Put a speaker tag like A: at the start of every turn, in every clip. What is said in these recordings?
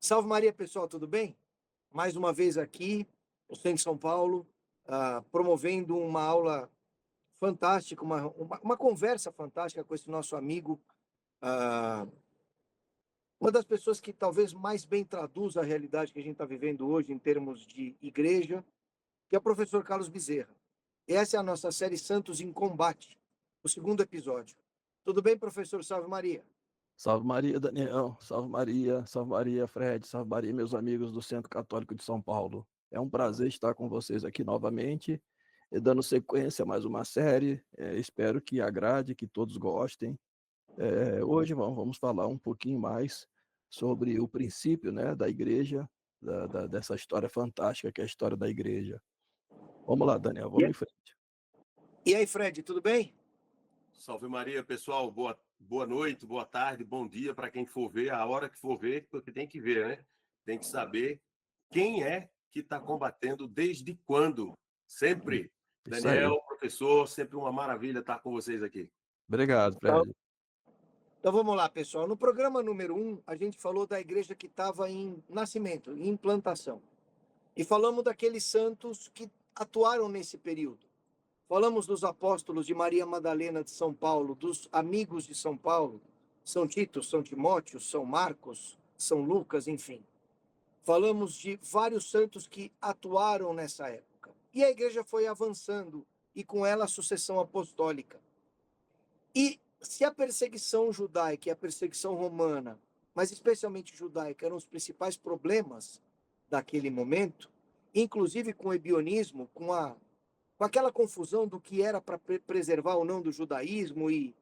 A: Salve Maria, pessoal, tudo bem? Mais uma vez aqui, no centro de São Paulo, promovendo uma aula fantástica, uma conversa fantástica com esse nosso amigo, ah, uma das pessoas que talvez mais bem traduz a realidade que a gente está vivendo hoje em termos de igreja, que é o professor Carlos Bezerra. Essa é a nossa série Santos em Combate, o segundo episódio. Tudo bem, professor? Salve Maria.
B: Salve Maria, Daniel. Salve Maria, Fred. Salve Maria, meus amigos do Centro Católico de São Paulo. É um prazer estar com vocês aqui novamente, dando sequência a mais uma série. Espero que agrade, que todos gostem. Hoje vamos falar um pouquinho mais sobre o princípio, né, da igreja, dessa história fantástica que é a história da igreja. Vamos lá, Daniel,
A: E
B: vamos em frente.
A: e aí, Fred, tudo bem?
C: Salve Maria, pessoal. Boa noite, boa tarde, bom dia para quem for ver, a hora que for ver, porque tem que ver, né? Tem que saber quem é que está combatendo, desde quando. Sempre.
B: Isso aí.
C: Daniel, professor, sempre uma maravilha estar com vocês aqui.
B: Obrigado, Fred.
A: Então vamos lá, pessoal. No programa número 1, a gente falou da igreja que estava em nascimento, em implantação. E falamos daqueles santos que atuaram nesse período. Falamos dos apóstolos de Maria Madalena de São Paulo, dos amigos de São Paulo, São Tito, São Timóteo, São Marcos, São Lucas, enfim. Falamos de vários santos que atuaram nessa época. E a igreja foi avançando, e com ela a sucessão apostólica. E se a perseguição judaica e a perseguição romana, mas especialmente judaica, eram os principais problemas daquele momento, inclusive com o ebionismo, com aquela confusão do que era para preservar ou não do judaísmo, e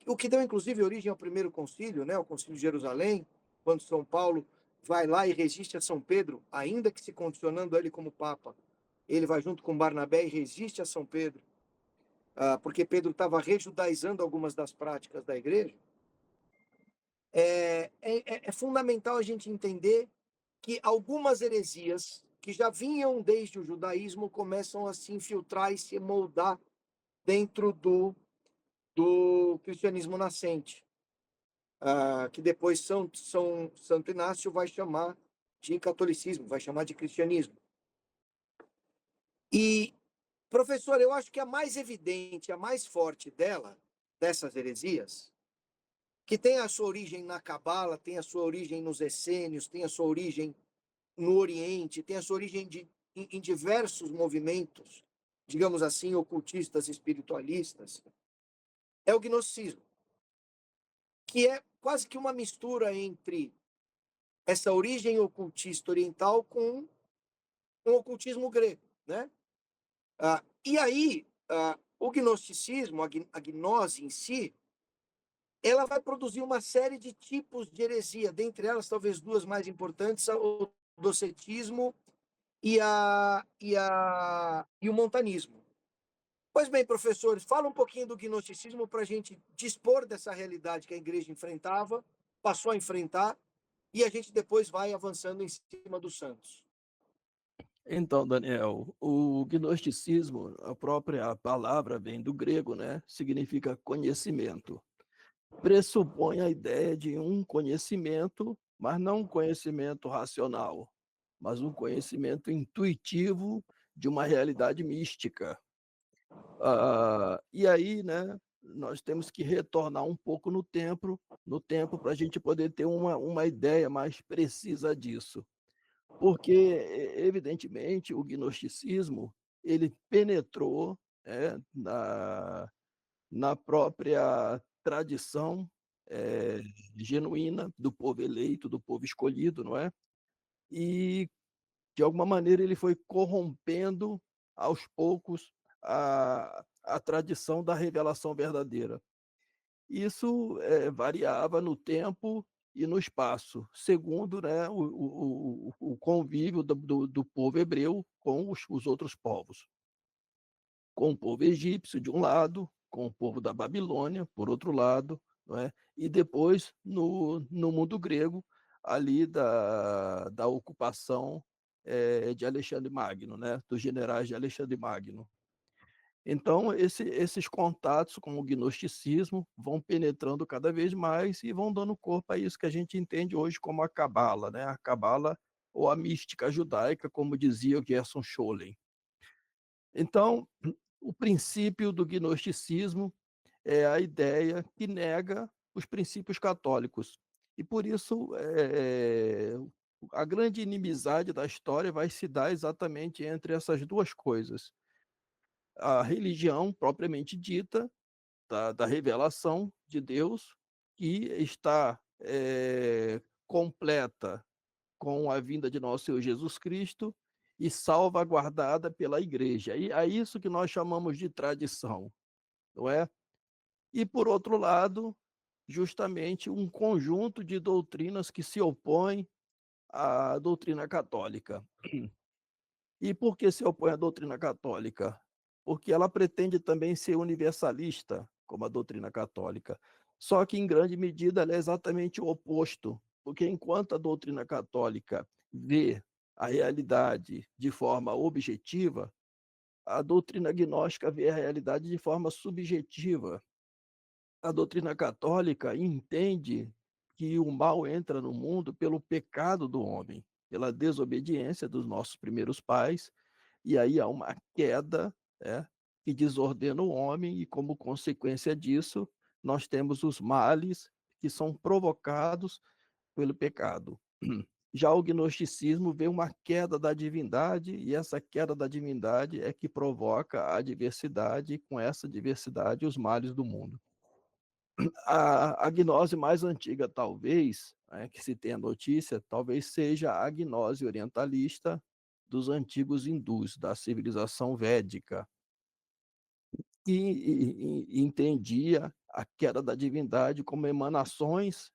A: o que deu inclusive origem ao primeiro concílio, né, o concílio de Jerusalém, quando São Paulo vai lá e resiste a São Pedro, ainda que se condicionando a ele como papa. Ele vai junto com Barnabé e resiste a São Pedro, porque Pedro estava rejudaizando algumas das práticas da igreja. É fundamental a gente entender que algumas heresias que já vinham desde o judaísmo começam a se infiltrar e se moldar dentro do cristianismo nascente, que depois Santo Inácio vai chamar de catolicismo, vai chamar de cristianismo. E, professor, eu acho que a mais evidente, a mais forte dessas heresias, que tem a sua origem na Cabala, tem a sua origem nos essênios, tem a sua origem no Oriente, tem a sua origem em diversos movimentos, digamos assim, ocultistas, espiritualistas, é o gnosticismo, que é quase que uma mistura entre essa origem ocultista oriental com o ocultismo grego, né? E aí, o gnosticismo, a gnose em si, ela vai produzir uma série de tipos de heresia, dentre elas talvez duas mais importantes, o docetismo e o montanismo. Pois bem, professores, fala um pouquinho do gnosticismo para a gente dispor dessa realidade que a igreja enfrentava, passou a enfrentar, e a gente depois vai avançando em cima dos santos.
B: Então, Daniel, o gnosticismo, a própria palavra vem do grego, né? Significa conhecimento. Pressupõe a ideia de um conhecimento, mas não um conhecimento racional, mas um conhecimento intuitivo de uma realidade mística. E aí, né, nós temos que retornar um pouco no tempo para a gente poder ter uma ideia mais precisa disso. Porque, evidentemente, o gnosticismo ele penetrou, na própria tradição genuína do povo eleito, do povo escolhido, não é? E, de alguma maneira, ele foi corrompendo aos poucos a tradição da revelação verdadeira. Isso variava no tempo e no espaço, segundo, né, o convívio do povo hebreu com os outros povos. Com o povo egípcio, de um lado, com o povo da Babilônia, por outro lado, não é? E depois no mundo grego, ali da ocupação de Alexandre Magno, né? Dos generais de Alexandre Magno. Então, esses contatos com o gnosticismo vão penetrando cada vez mais e vão dando corpo a isso que a gente entende hoje como a cabala, né? A cabala ou a mística judaica, como dizia o Gerson Scholem. Então, o princípio do gnosticismo é a ideia que nega os princípios católicos. E por isso, a grande inimizade da história vai se dar exatamente entre essas duas coisas. A religião propriamente dita, da revelação de Deus, que está completa com a vinda de nosso Senhor Jesus Cristo e salvaguardada pela igreja. E é isso que nós chamamos de tradição, não é? E, por outro lado, justamente um conjunto de doutrinas que se opõem à doutrina católica. E por que se opõe à doutrina católica? Porque ela pretende também ser universalista, como a doutrina católica. Só que, em grande medida, ela é exatamente o oposto, porque enquanto a doutrina católica vê a realidade de forma objetiva, a doutrina gnóstica vê a realidade de forma subjetiva. A doutrina católica entende que o mal entra no mundo pelo pecado do homem, pela desobediência dos nossos primeiros pais, e aí há uma queda, que desordena o homem, e como consequência disso, nós temos os males que são provocados pelo pecado. Já o gnosticismo vê uma queda da divindade, e essa queda da divindade é que provoca a diversidade, e com essa diversidade, os males do mundo. A gnose mais antiga, talvez, né, que se tem a notícia, talvez seja a gnose orientalista dos antigos hindus, da civilização védica, que entendia a queda da divindade como emanações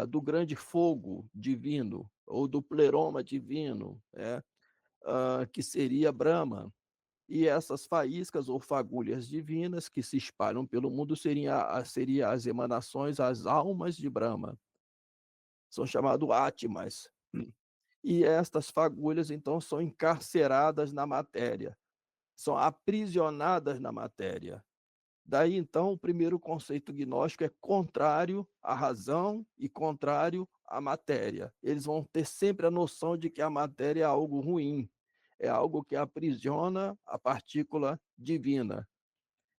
B: do grande fogo divino, ou do pleroma divino, que seria Brahma. E essas faíscas ou fagulhas divinas que se espalham pelo mundo seriam as emanações, as almas de Brahma. São chamados Atmas. E estas fagulhas, então, são encarceradas na matéria, são aprisionadas na matéria. Daí, então, o primeiro conceito gnóstico é contrário à razão e contrário à matéria. Eles vão ter sempre a noção de que a matéria é algo ruim, é algo que aprisiona a partícula divina.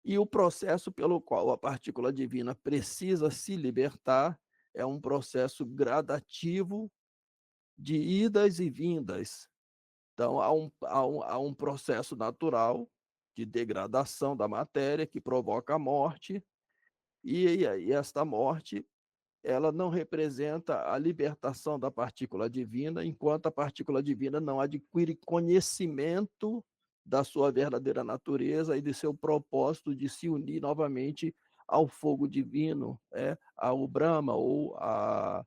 B: E o processo pelo qual a partícula divina precisa se libertar é um processo gradativo de idas e vindas. Então, há um processo natural de degradação da matéria que provoca a morte, e esta morte, ela não representa a libertação da partícula divina, enquanto a partícula divina não adquire conhecimento da sua verdadeira natureza e de seu propósito de se unir novamente ao fogo divino, ao Brahma, ou a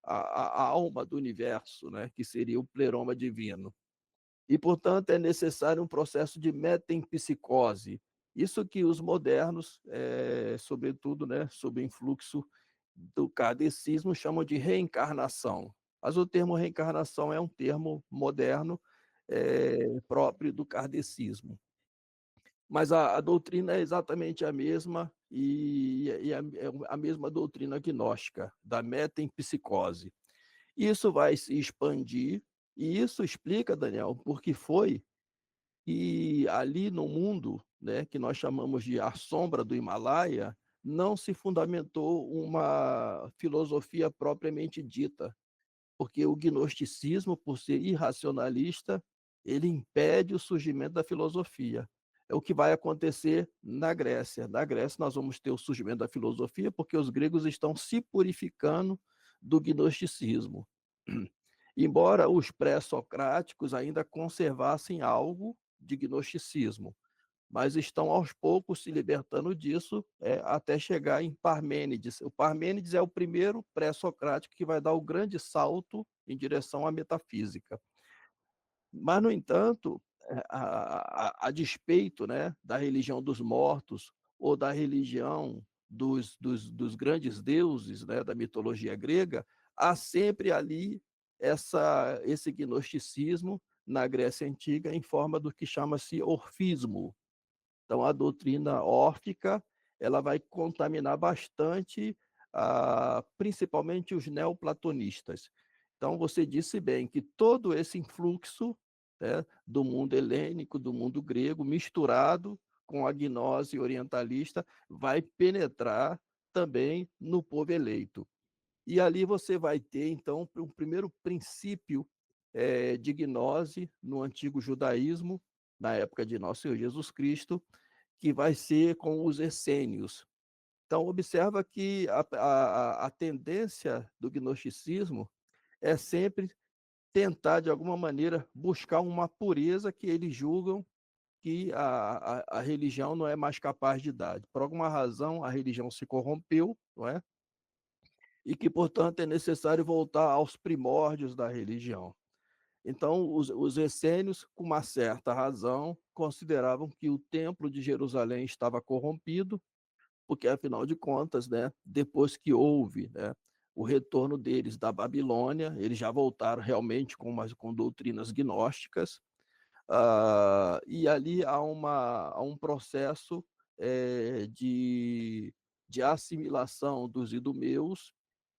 B: alma do universo, né, que seria o pleroma divino. E, portanto, é necessário um processo de metempsicose. Isso que os modernos, sobretudo, né, sob o influxo do kardecismo, chamam de reencarnação. Mas o termo reencarnação é um termo moderno, próprio do kardecismo. Mas a doutrina é exatamente a mesma, e é a mesma doutrina gnóstica, da metempsicose. Isso vai se expandir, e isso explica, Daniel, por que foi que ali no mundo, né, que nós chamamos de a sombra do Himalaia, não se fundamentou uma filosofia propriamente dita, porque o gnosticismo, por ser irracionalista, ele impede o surgimento da filosofia. É o que vai acontecer na Grécia. Na Grécia, nós vamos ter o surgimento da filosofia, porque os gregos estão se purificando do gnosticismo. Embora os pré-socráticos ainda conservassem algo de gnosticismo, mas estão aos poucos se libertando disso, até chegar em Parmênides. O Parmênides é o primeiro pré-socrático que vai dar o grande salto em direção à metafísica. Mas, no entanto, a despeito, né, da religião dos mortos, ou da religião dos grandes deuses, né, da mitologia grega, há sempre ali esse gnosticismo na Grécia Antiga, em forma do que chama-se orfismo. Então, a doutrina órfica, ela vai contaminar bastante, principalmente os neoplatonistas. Então, você disse bem que todo esse influxo, né, do mundo helênico, do mundo grego, misturado com a gnose orientalista, vai penetrar também no povo eleito. E ali você vai ter, então, um primeiro princípio de gnose no antigo judaísmo, na época de nosso Senhor Jesus Cristo, que vai ser com os essênios. Então, observa que a tendência do gnosticismo é sempre tentar, de alguma maneira, buscar uma pureza que eles julgam que a religião não é mais capaz de dar. Por alguma razão, a religião se corrompeu, não é? E que, portanto, é necessário voltar aos primórdios da religião. Então, os essênios, com uma certa razão, consideravam que o templo de Jerusalém estava corrompido, porque, afinal de contas, né, depois que houve, né, o retorno deles da Babilônia, eles já voltaram realmente com doutrinas gnósticas, e ali há um processo de assimilação dos idumeus,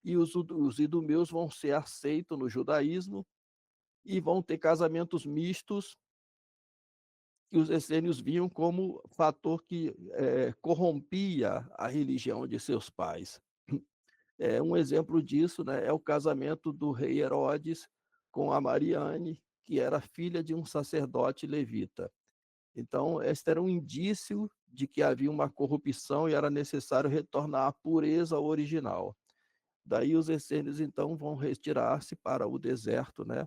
B: e os idumeus vão ser aceitos no judaísmo e vão ter casamentos mistos que os essênios viam como fator que corrompia a religião de seus pais. Um exemplo disso, né, é o casamento do rei Herodes com a Mariane, que era filha de um sacerdote levita. Então, este era um indício de que havia uma corrupção e era necessário retornar à pureza original. Daí os essênios, então, vão retirar-se para o deserto, né,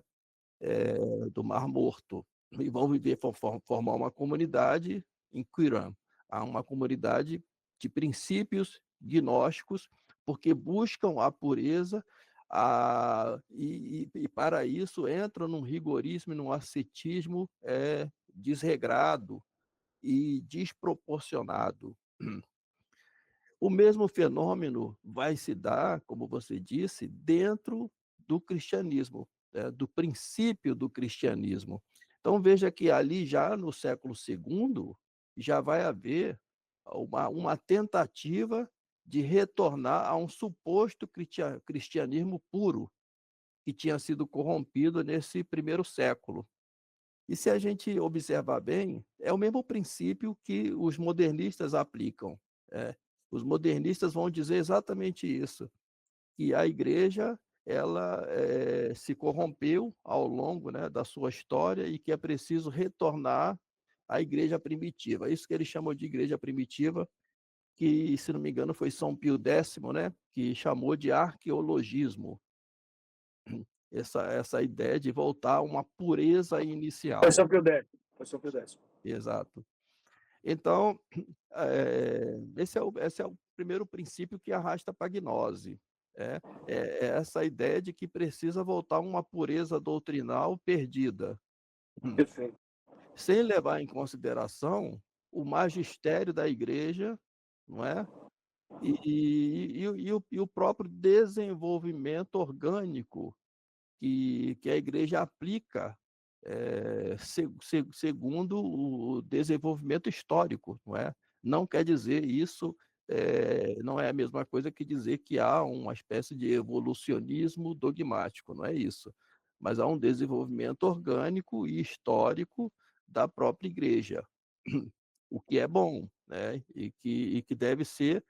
B: do Mar Morto, e vão viver, formar uma comunidade em Quiram. Há uma comunidade de princípios gnósticos, porque buscam a pureza, e para isso entram num rigorismo, num ascetismo desregrado e desproporcionado. O mesmo fenômeno vai se dar, como você disse, dentro do cristianismo, né, do princípio do cristianismo. Então, veja que ali, já no século II, já vai haver uma tentativa de retornar a um suposto cristianismo puro, que tinha sido corrompido nesse primeiro século. E se a gente observar bem, é o mesmo princípio que os modernistas aplicam. É. Os modernistas vão dizer exatamente isso, que a igreja ela se corrompeu ao longo, né, da sua história e que é preciso retornar à igreja primitiva. Isso que eles chamam de igreja primitiva, que, se não me engano, foi São Pio X, né, que chamou de arqueologismo. Essa ideia de voltar a uma pureza
A: Foi
B: inicial.
A: São Pio X. Foi São Pio X.
B: Exato. Então, esse é o primeiro princípio que arrasta para a gnose. É essa ideia de que precisa voltar a uma pureza doutrinal perdida,
A: Perfeito.
B: sem levar em consideração o magistério da igreja, não é? E o próprio desenvolvimento orgânico que a igreja aplica segundo o desenvolvimento histórico, não é? Não quer dizer isso, não é a mesma coisa que dizer que há uma espécie de evolucionismo dogmático, não é isso. Mas há um desenvolvimento orgânico e histórico da própria igreja, o que é bom, né? Que deve ser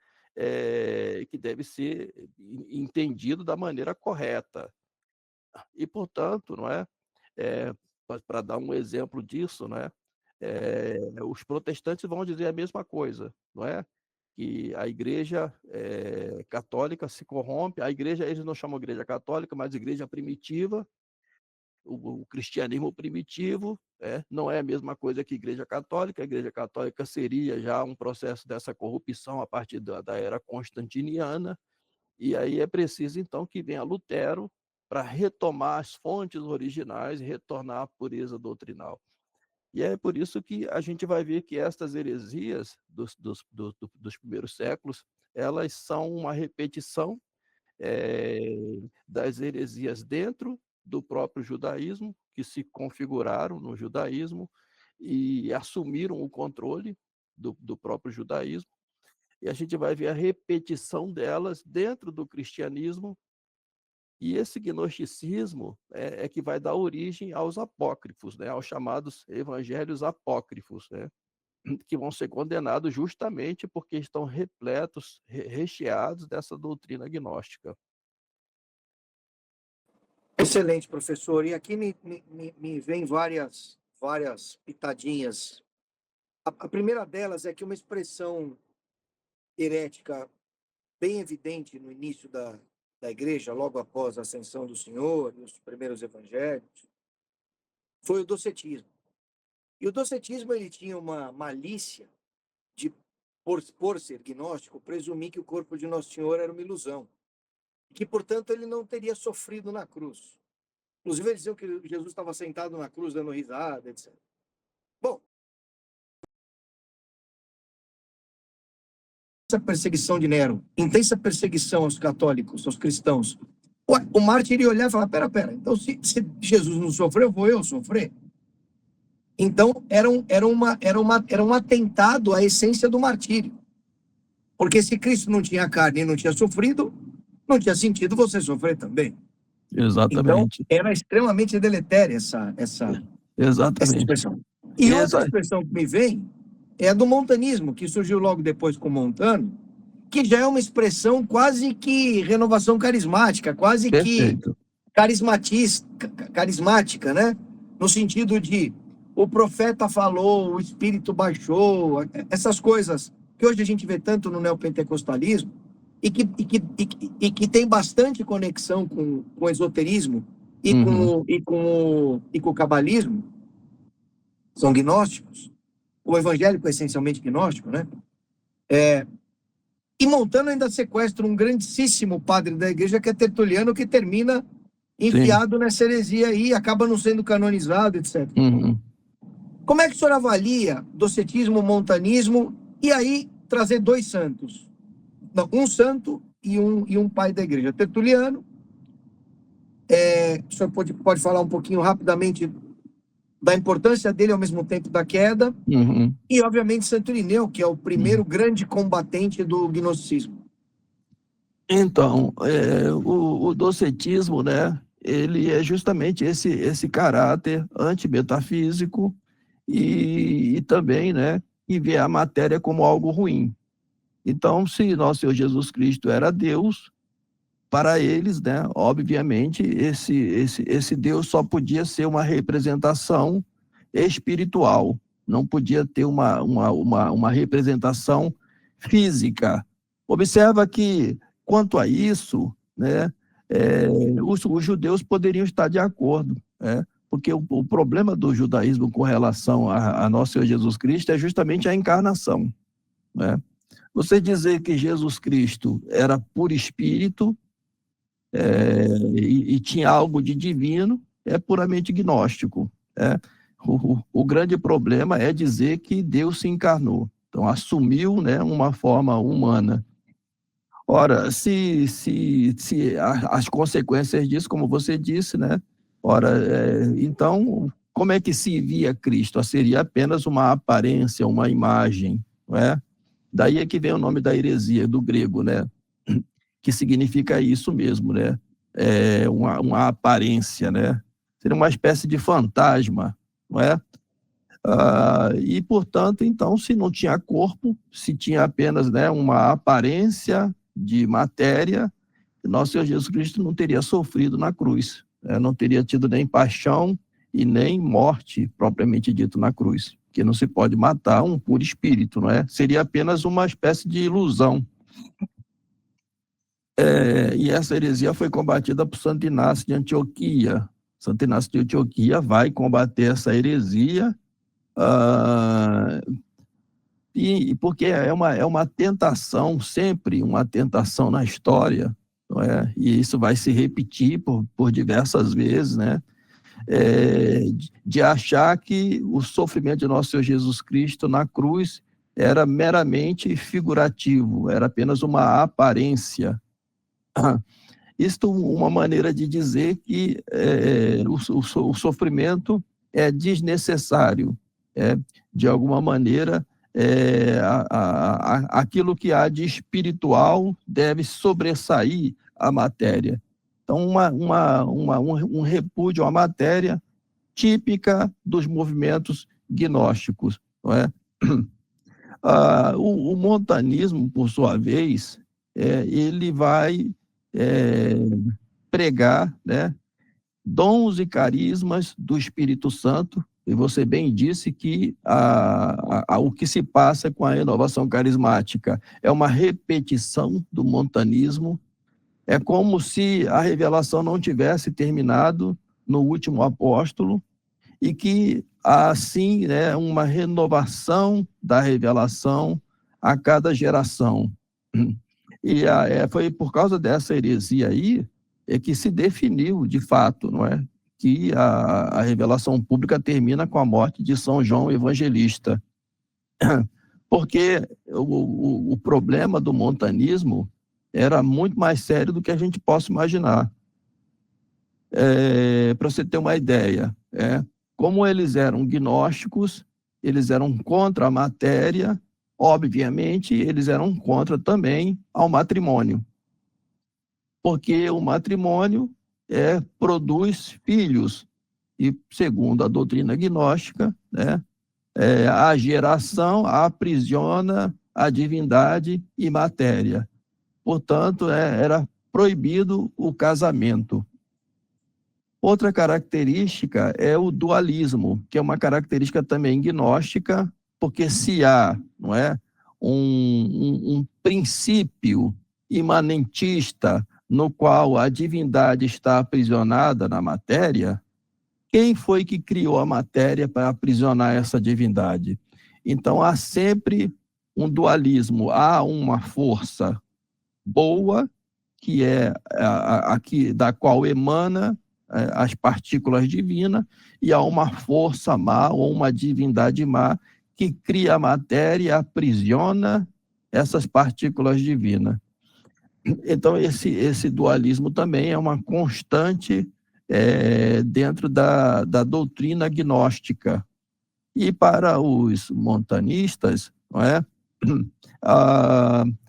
B: entendido da maneira correta. E, portanto, não é? Para dar um exemplo disso, né? Os protestantes vão dizer a mesma coisa, não é? Que a igreja católica se corrompe, a igreja, eles não chamam igreja católica, mas igreja primitiva, o cristianismo primitivo, não é a mesma coisa que a igreja católica seria já um processo dessa corrupção a partir da era constantiniana, e aí é preciso, então, que venha Lutero para retomar as fontes originais e retornar à pureza doutrinal. E é por isso que a gente vai ver que estas heresias dos primeiros séculos, elas são uma repetição das heresias dentro do próprio judaísmo, que se configuraram no judaísmo e assumiram o controle. do próprio judaísmo, e a gente vai ver a repetição delas dentro do cristianismo, e esse gnosticismo é que vai dar origem aos apócrifos, né, aos chamados evangelhos apócrifos, né, que vão ser condenados justamente porque estão repletos, recheados dessa doutrina gnóstica.
A: Excelente, professor. E aqui me vem várias pitadinhas. A primeira delas é que uma expressão herética bem evidente no início da igreja, logo após a ascensão do Senhor e os primeiros evangelhos, foi o docetismo. E o docetismo ele tinha uma malícia de, por ser gnóstico, presumir que o corpo de Nosso Senhor era uma ilusão, e que, portanto, ele não teria sofrido na cruz. Inclusive, eles diziam que Jesus estava sentado na cruz dando risada, etc. Bom, essa perseguição de Nero, intensa perseguição aos católicos, aos cristãos, o mártir iria olhar e falar, pera, então se Jesus não sofreu, vou eu sofrer? Então, era um atentado à essência do martírio. Porque se Cristo não tinha carne e não tinha sofrido, não tinha sentido você sofrer também.
B: Exatamente.
A: Então, era extremamente deletéria essa expressão. E outra expressão que me vem é a do montanismo, que surgiu logo depois com Montano, que já é uma expressão quase que renovação carismática, quase
B: Perfeito.
A: que carismática, né? No sentido de o profeta falou, o Espírito baixou, essas coisas que hoje a gente vê tanto no neopentecostalismo e que tem bastante conexão com o esoterismo e com o cabalismo, são gnósticos. O evangélico é essencialmente gnóstico, né? E Montano ainda sequestra um grandíssimo padre da igreja, que é Tertuliano, que termina enfiado nessa heresia aí, acaba não sendo canonizado, etc. Como é que o senhor avalia docetismo, montanismo, e aí trazer dois santos? Não, um santo e um pai da igreja. Tertuliano, o senhor pode falar um pouquinho rapidamente da importância dele ao mesmo tempo da queda, e obviamente Santo Irineu, que é o primeiro grande combatente do gnosticismo.
B: Então, o docetismo, né, ele é justamente esse caráter antimetafísico e também, né, e vê a matéria como algo ruim. Então, se nosso Senhor Jesus Cristo era Deus, para eles, né, obviamente, esse Deus só podia ser uma representação espiritual, não podia ter uma representação física. Observa que, quanto a isso, né, os judeus poderiam estar de acordo, né, porque o problema do judaísmo com relação a nosso Senhor Jesus Cristo é justamente a encarnação, né? Você dizer que Jesus Cristo era por espírito e tinha algo de divino é puramente gnóstico, né? O grande problema é dizer que Deus se encarnou, então assumiu, né, uma forma humana. Ora, se as consequências disso, como você disse, né? Ora, então, como é que se via Cristo? Seria apenas uma aparência, uma imagem, não é? Daí é que vem o nome da heresia, do grego, né? Que significa isso mesmo, né? Uma aparência, né? Seria uma espécie de fantasma, não é? E, portanto, então, se não tinha corpo, se tinha apenas, né, uma aparência de matéria, nosso Senhor Jesus Cristo não teria sofrido na cruz, né? Não teria tido nem paixão e nem morte, propriamente dito, na cruz, que não se pode matar um puro espírito, não é? Seria apenas uma espécie de ilusão. E essa heresia foi combatida por Santo Inácio de Antioquia. Santo Inácio de Antioquia vai combater essa heresia, e porque é uma tentação, sempre uma tentação na história, não é? E isso vai se repetir por diversas vezes, né? De achar que o sofrimento de nosso Senhor Jesus Cristo na cruz era meramente figurativo, era apenas uma aparência. Isto uma maneira de dizer que o sofrimento é desnecessário, de alguma maneira aquilo que há de espiritual deve sobressair a matéria. Então, um repúdio à matéria típica dos movimentos gnósticos, não é? O montanismo, por sua vez, ele vai pregar, né, dons e carismas do Espírito Santo, e você bem disse que o que se passa com a renovação carismática é uma repetição do montanismo, é como se a revelação não tivesse terminado no último apóstolo, e que há, assim, né, uma renovação da revelação a cada geração. E foi por causa dessa heresia aí que se definiu, de fato, não é? Que a revelação pública termina com a morte de São João Evangelista. Porque o problema do montanismo era muito mais sério do que a gente possa imaginar. Para você ter uma ideia, como eles eram gnósticos, eles eram contra a matéria, obviamente, eles eram contra também ao matrimônio. Porque o matrimônio produz filhos, e segundo a doutrina gnóstica, né, a geração aprisiona a divindade e matéria. Portanto, era proibido o casamento. Outra característica é o dualismo, que é uma característica também gnóstica, porque se há, não é, um princípio imanentista no qual a divindade está aprisionada na matéria, quem foi que criou a matéria para aprisionar essa divindade? Então, há sempre um dualismo. Há uma força boa, que é da qual emana as partículas divinas, e há uma força má, ou uma divindade má, que cria a matéria e aprisiona essas partículas divinas. Então, esse dualismo também é uma constante dentro da doutrina gnóstica. E para os montanistas,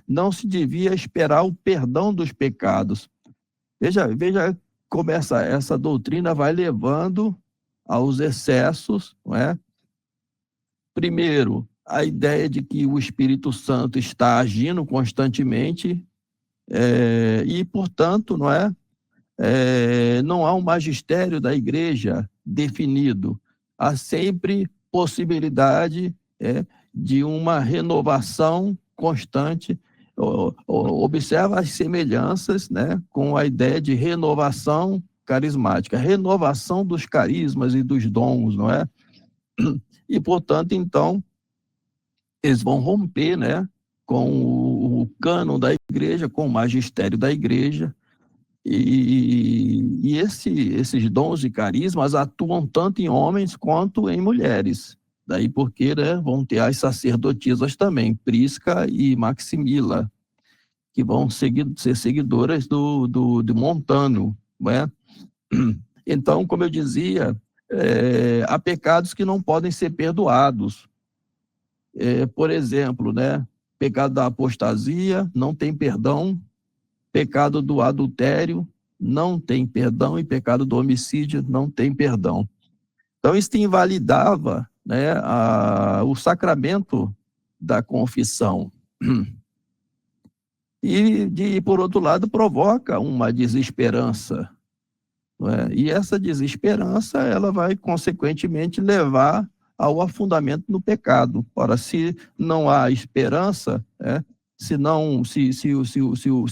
B: não se devia esperar o perdão dos pecados. Veja como essa doutrina vai levando aos excessos, não é? Primeiro, a ideia de que o Espírito Santo está agindo constantemente e, portanto, não há um magistério da igreja definido. Há sempre possibilidade de uma renovação constante. Observa as semelhanças, né, com a ideia de renovação carismática, renovação dos carismas e dos dons, não é? E, portanto, então, eles vão romper, né, com o cânon da igreja, com o magistério da igreja, e esses dons e carismas atuam tanto em homens quanto em mulheres. Daí porque, né, vão ter as sacerdotisas também, Prisca e Maximila, que vão ser seguidoras do Montano, não é? Então, como eu dizia, há pecados que não podem ser perdoados. Por exemplo, né, pecado da apostasia não tem perdão, pecado do adultério não tem perdão, e pecado do homicídio não tem perdão. Então, isso invalidava, né, o sacramento da confissão. E, por outro lado, provoca uma desesperança. Não é? E essa desesperança ela vai, consequentemente, levar ao afundamento no pecado. Ora, se não há esperança, se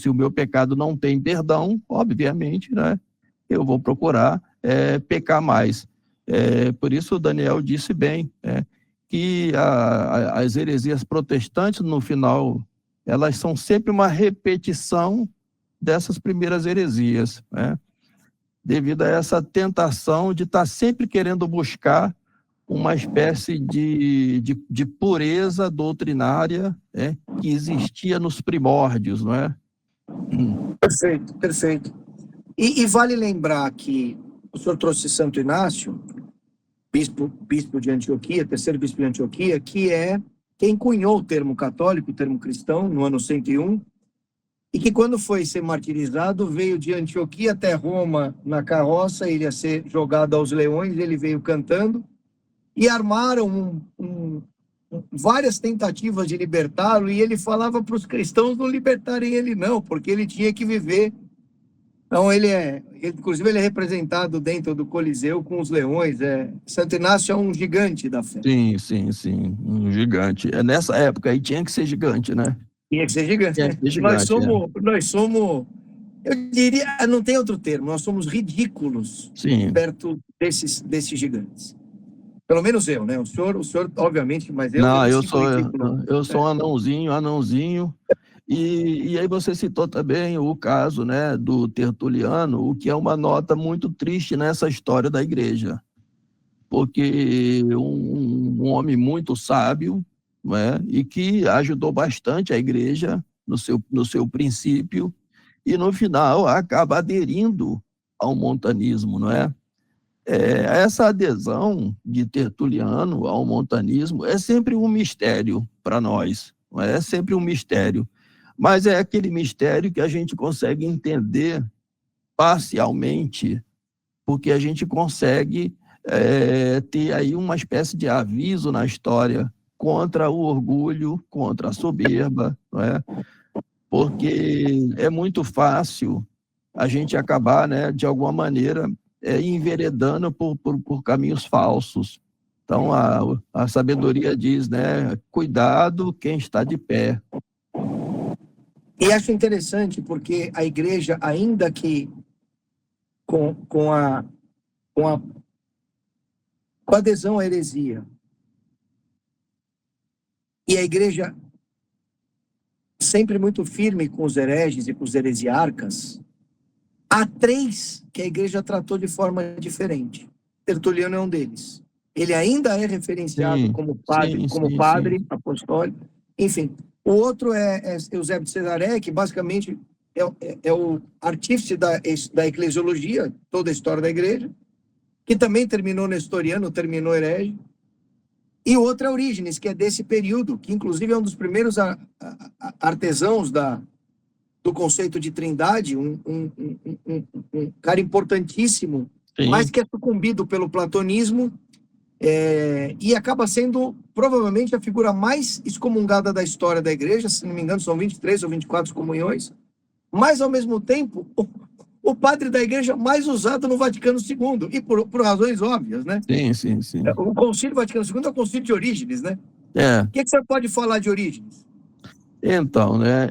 B: o meu pecado não tem perdão, obviamente, né, eu vou procurar pecar mais. Por isso, o Daniel disse bem, que as heresias protestantes, no final, elas são sempre uma repetição dessas primeiras heresias, né? Devido a essa tentação de estar sempre querendo buscar uma espécie de pureza doutrinária, que existia nos primórdios, não é?
A: Perfeito, perfeito. E vale lembrar que o senhor trouxe Santo Inácio, bispo de Antioquia, terceiro bispo de Antioquia, que é quem cunhou o termo católico, o termo cristão, no ano 101, e que quando foi ser martirizado, veio de Antioquia até Roma na carroça, ele ia ser jogado aos leões, ele veio cantando, e armaram várias tentativas de libertá-lo, e ele falava para os cristãos não libertarem ele não, porque ele tinha que viver. Então inclusive ele é representado dentro do Coliseu com os leões. Santo Inácio é um gigante da fé.
B: Sim, sim, sim, um gigante. Nessa época aí tinha que ser gigante, né?
A: Tinha que ser gigante.
B: Tinha que ser gigante,
A: nós somos, eu diria, não tem outro termo, nós somos ridículos
B: sim.
A: perto desses gigantes. Pelo menos eu, né? O senhor obviamente, mas
B: Não,
A: me
B: eu
A: sinto ridículo.
B: sou um anãozinho. E aí você citou também o caso, né, do Tertuliano, o que é uma nota muito triste nessa história da igreja. Porque um homem muito sábio, não é? E que ajudou bastante a igreja no seu princípio, e no final acaba aderindo ao montanismo, não é? Essa adesão de Tertuliano ao montanismo é sempre um mistério para nós, não é? É sempre um mistério, mas é aquele mistério que a gente consegue entender parcialmente, porque a gente consegue ter aí uma espécie de aviso na história contra o orgulho, contra a soberba, não é? Porque é muito fácil a gente acabar, né, de alguma maneira, enveredando por caminhos falsos. Então, a sabedoria diz, né, cuidado quem está de pé.
A: E acho interessante porque a igreja, ainda que com a adesão à heresia, e a igreja sempre muito firme com os hereges e com os heresiarcas, há 3 que a igreja tratou de forma diferente. Tertuliano é um deles. Ele ainda é referenciado como padre apostólico. Enfim, o outro é Eusébio de Cesaré, que basicamente é o artífice da eclesiologia, toda a história da igreja, que também terminou nestoriano, terminou herege. E o outro é Orígenes, que é desse período, que inclusive é um dos primeiros artesãos do conceito de trindade, um cara importantíssimo,
B: Sim.
A: mas que é sucumbido pelo platonismo, e acaba sendo provavelmente a figura mais excomungada da história da igreja, se não me engano são 23 ou 24 comunhões, mas ao mesmo tempo o padre da igreja mais usado no Vaticano II, e por razões óbvias, né?
B: Sim.
A: O Concílio Vaticano II é o Concílio de Orígenes, né? O que você pode falar de Orígenes?
B: Então, né,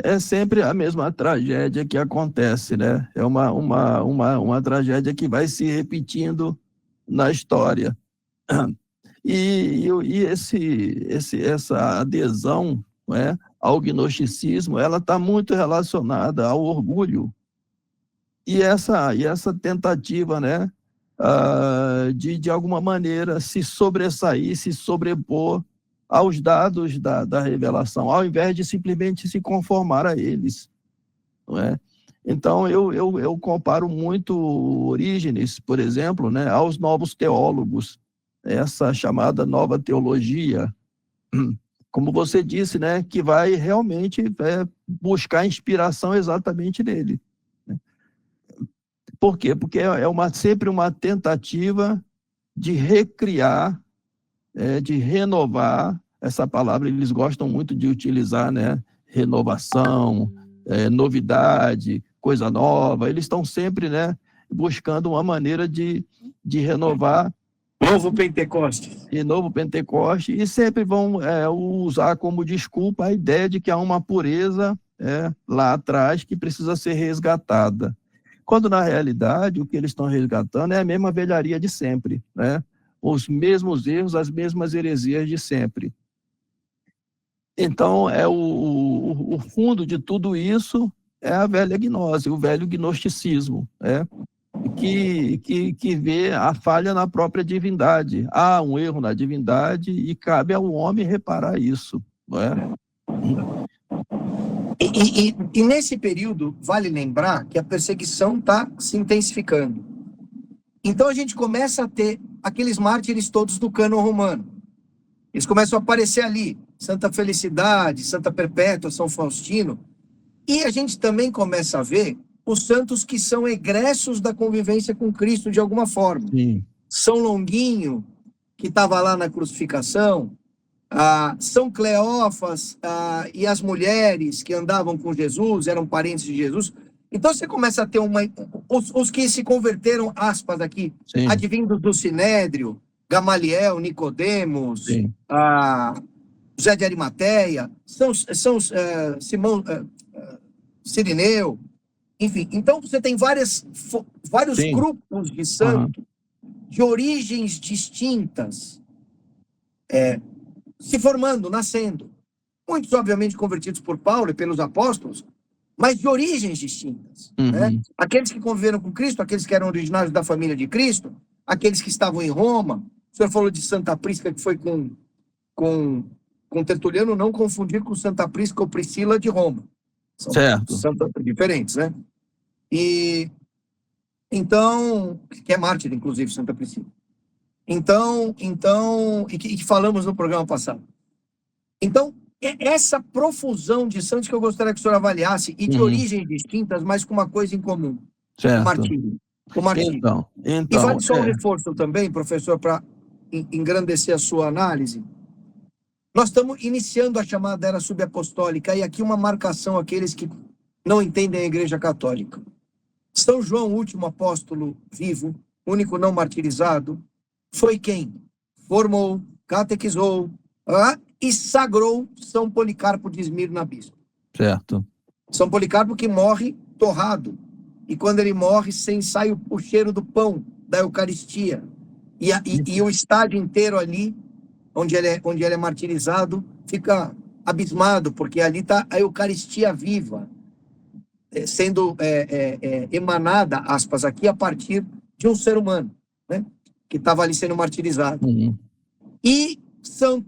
B: é sempre a mesma tragédia que acontece, né? É uma tragédia que vai se repetindo na história. E essa adesão, né, ao gnosticismo, ela está muito relacionada ao orgulho. E essa tentativa, né, de alguma maneira se sobressair, se sobrepor aos dados da revelação, ao invés de simplesmente se conformar a eles, não é? Então, eu comparo muito Orígenes, por exemplo, né, aos novos teólogos, essa chamada nova teologia, como você disse, né, que vai realmente buscar inspiração exatamente nele. Por quê? Porque sempre uma tentativa de recriar, de renovar. Essa palavra eles gostam muito de utilizar, né? Renovação, novidade, coisa nova. Eles estão sempre, né, buscando uma maneira de renovar.
A: Novo Pentecoste.
B: E novo Pentecoste, e sempre vão usar como desculpa a ideia de que há uma pureza lá atrás que precisa ser resgatada. Quando, na realidade, o que eles estão resgatando é a mesma velharia de sempre, né? Os mesmos erros, as mesmas heresias de sempre. Então, o fundo de tudo isso é a velha gnose, o velho gnosticismo, que vê a falha na própria divindade. Há um erro na divindade e cabe ao homem reparar isso, não é?
A: E nesse período, vale lembrar que a perseguição está se intensificando. Então a gente começa a ter aqueles mártires todos do cânon romano. Eles começam a aparecer ali. Santa Felicidade, Santa Perpétua, São Faustino. E a gente também começa a ver os santos que são egressos da convivência com Cristo de alguma forma.
B: Sim.
A: São Longuinho, que estava lá na crucificação, São Cleófas e as mulheres que andavam com Jesus, eram parentes de Jesus. Então você começa a ter os que se converteram, aspas aqui,
B: Sim.
A: advindos do Sinédrio, Gamaliel, Nicodemos,
B: Sim.
A: José de Arimateia, Simão, Cirineu, enfim. Então você tem vários
B: Sim.
A: grupos de santos de origens distintas se formando, nascendo. Muitos, obviamente, convertidos por Paulo e pelos apóstolos, mas de origens distintas. Né? Aqueles que conviveram com Cristo, aqueles que eram originários da família de Cristo, aqueles que estavam em Roma. O senhor falou de Santa Prisca, que foi com Tertuliano, não confundir com Santa Prisca ou Priscila de Roma. São santos diferentes, né? E então, que é mártir, inclusive, Santa Priscila. Então, e que falamos no programa passado. Então, essa profusão de santos que eu gostaria que o senhor avaliasse, e de origens distintas, mas com uma coisa em comum.
B: Certo.
A: O martírio.
B: Então,
A: e vale só um reforço também, professor, para engrandecer a sua análise. Nós estamos iniciando a chamada era subapostólica, e aqui uma marcação àqueles que não entendem a Igreja Católica. São João, o último apóstolo vivo, único não martirizado, foi quem formou, catequizou e sagrou São Policarpo de Esmirna bispo.
B: Certo.
A: São Policarpo que morre torrado. E quando ele morre, sai o cheiro do pão, da Eucaristia. E o estádio inteiro ali, onde ele é martirizado, fica abismado, porque ali está a Eucaristia viva, sendo emanada, aspas, aqui, a partir de um ser humano, né, que estava ali sendo martirizado. E São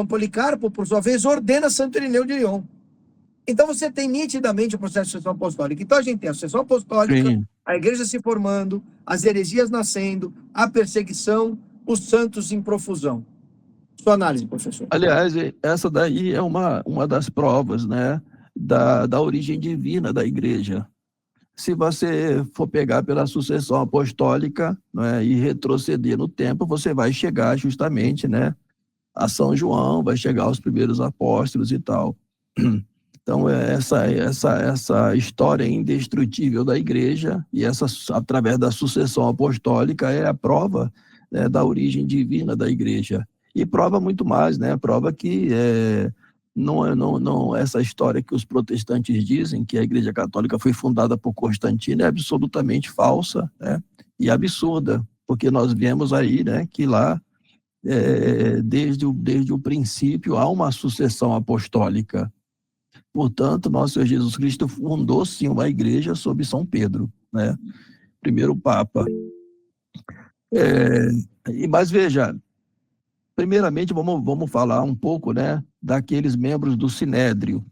A: Policarpo, por sua vez, ordena Santo Irineu de Lyon. Então você tem nitidamente o processo de sucessão apostólica. Então a gente tem a sucessão apostólica, sim, a igreja se formando, as heresias nascendo, a perseguição, os santos em profusão. Sua análise, professor.
B: Aliás, essa daí é uma das provas, né, da origem divina da igreja. Se você for pegar pela sucessão apostólica, né, e retroceder no tempo, você vai chegar justamente, né, a São João, vai chegar aos primeiros apóstolos e tal. Então, essa história indestrutível da igreja, e através da sucessão apostólica, é a prova, né, da origem divina da igreja. E prova muito mais, né? Prova que não essa história que os protestantes dizem, que a Igreja Católica foi fundada por Constantino, é absolutamente falsa, né? E absurda, porque nós vemos aí, né, que lá, desde o princípio, há uma sucessão apostólica. Portanto, nosso Senhor Jesus Cristo fundou, sim, uma igreja sob São Pedro, né? Primeiro Papa. Mas veja, primeiramente vamos falar um pouco, né, daqueles membros do Sinédrio.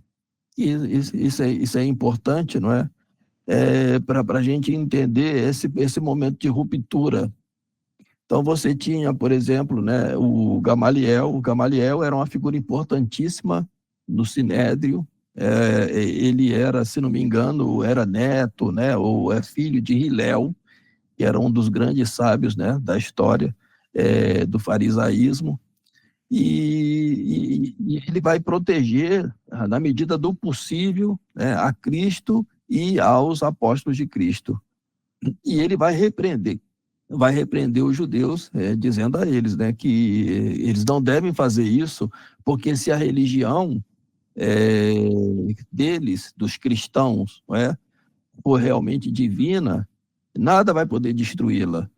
B: Isso é importante, não é? Para a gente entender esse momento de ruptura. Então você tinha, por exemplo, né, o Gamaliel. O Gamaliel era uma figura importantíssima no Sinédrio. Ele era, se não me engano, era neto, né, ou filho de Hilel, que era um dos grandes sábios, né, da história do farisaísmo, e ele vai proteger, na medida do possível, né, a Cristo e aos apóstolos de Cristo. E ele vai repreender os judeus, dizendo a eles, né, que eles não devem fazer isso, porque se a religião deles, dos cristãos, não é, for realmente divina, nada vai poder destruí-la.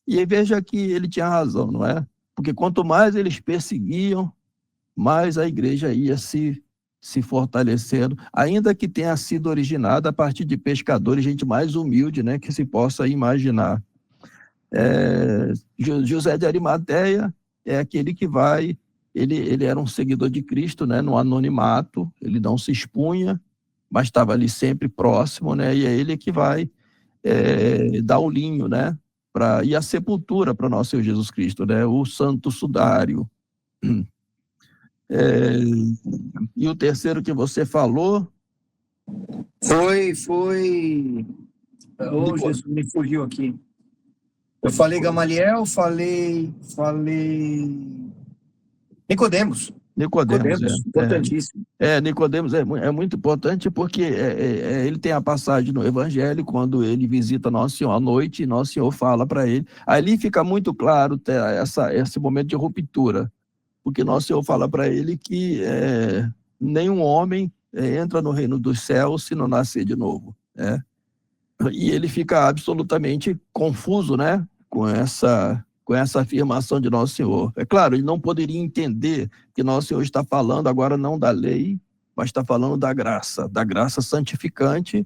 B: E veja que ele tinha razão, não é? Porque quanto mais eles perseguiam, mais a igreja ia se fortalecendo, ainda que tenha sido originada a partir de pescadores, gente mais humilde, né, que se possa imaginar. José de Arimateia é aquele que vai, ele era um seguidor de Cristo, né, no anonimato, ele não se expunha, mas estava ali sempre próximo, né, e é ele que vai dar o linho, né, e a sepultura para o nosso Senhor Jesus Cristo, né, o Santo Sudário. E o terceiro que você falou?
A: Foi... Oh, Jesus, me fugiu aqui. Eu falei Gamaliel, falei Nicodemos.
B: Nicodemos,
A: Importantíssimo.
B: Nicodemos é muito importante porque ele tem a passagem no Evangelho, quando ele visita Nosso Senhor à noite, e Nosso Senhor fala para ele. Ali fica muito claro esse momento de ruptura, porque Nosso Senhor fala para ele que nenhum homem entra no reino dos céus se não nascer de novo. E ele fica absolutamente confuso, né, com essa afirmação de Nosso Senhor. É claro, ele não poderia entender que Nosso Senhor está falando agora não da lei, mas está falando da graça santificante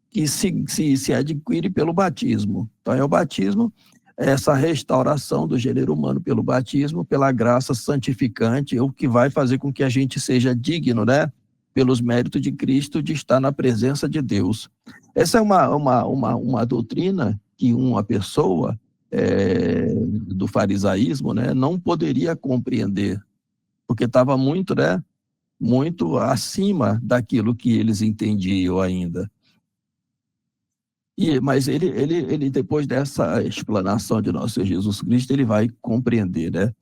B: que se adquire pelo batismo. Então é o batismo, essa restauração do gênero humano pelo batismo, pela graça santificante, o que vai fazer com que a gente seja digno, né, pelos méritos de Cristo, de estar na presença de Deus. Essa é uma doutrina que uma pessoa do farisaísmo, né, não poderia compreender, porque estava muito acima daquilo que eles entendiam ainda. Mas ele depois dessa explanação de nosso Senhor Jesus Cristo, ele vai compreender, né?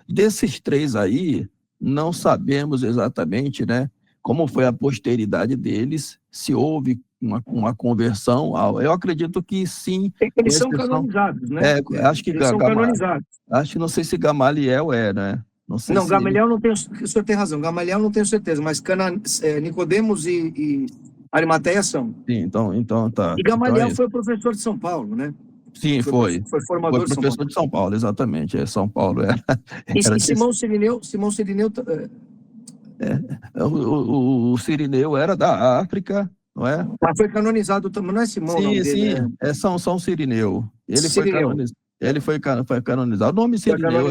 B: Desses três aí, não sabemos exatamente, né, como foi a posteridade deles, se houve uma conversão. Eu acredito que sim.
A: Eles são canonizados, né?
B: Acho que
A: eles são canonizados.
B: Acho que não sei se Gamaliel né?
A: Não, Gamaliel não tenho, o senhor tem razão, Gamaliel não tenho certeza, mas Nicodemos e Arimateia são.
B: Sim, então tá.
A: E Gamaliel foi professor de São Paulo, né?
B: Sim, foi.
A: Foi formador
B: foi professor de São Paulo, exatamente. São Paulo
A: E Simão Sirineu
B: o Sirineu era da África, não é?
A: Mas foi canonizado também, não é Simão?
B: Sim, é São Sirineu. Ele foi canonizado. O nome Sirineu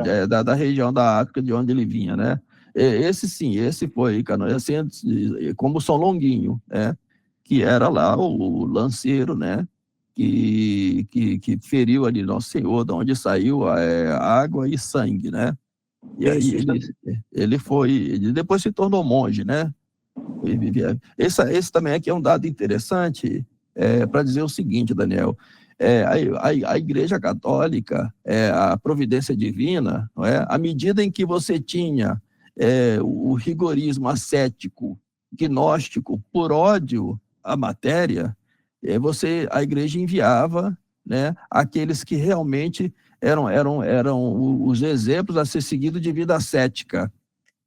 B: é da região da África, de onde ele vinha, né? Esse foi canonizado, como São Longuinho, que era lá o lanceiro, né? Que feriu ali Nosso Senhor, de onde saiu água e sangue, né? E aí ele depois se tornou monge, né? Esse também aqui é um dado interessante para dizer o seguinte, Daniel. A Igreja Católica, a providência divina, não é? À medida em que você tinha o rigorismo ascético, gnóstico, por ódio à matéria, a Igreja enviava, né, aqueles que realmente eram os exemplos a ser seguidos de vida ascética,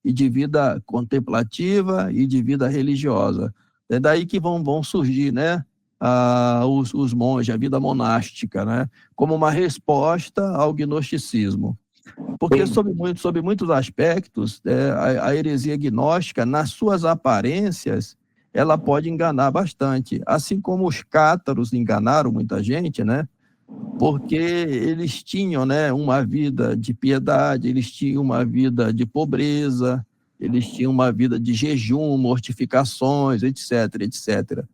B: e de vida contemplativa e de vida religiosa. É daí que vão surgir, né, os monges, a vida monástica, né, como uma resposta ao gnosticismo. Porque, sob muitos aspectos, a heresia gnóstica, nas suas aparências, ela pode enganar bastante. Assim como os cátaros enganaram muita gente, né, porque eles tinham, né, uma vida de piedade, eles tinham uma vida de pobreza, eles tinham uma vida de jejum, mortificações, etc., etc.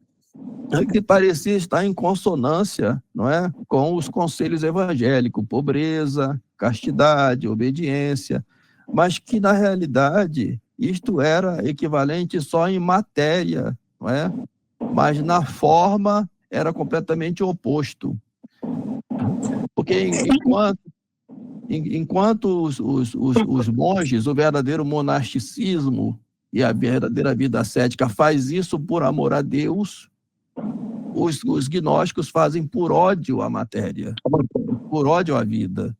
B: Que parecia estar em consonância, não é, com os conselhos evangélicos, pobreza, castidade, obediência, mas que, na realidade, isto era equivalente só em matéria, não é? Mas na forma era completamente oposto. Porque enquanto os monges, o verdadeiro monasticismo e a verdadeira vida ascética faz isso por amor a Deus, os gnósticos fazem por ódio à matéria, por ódio à vida.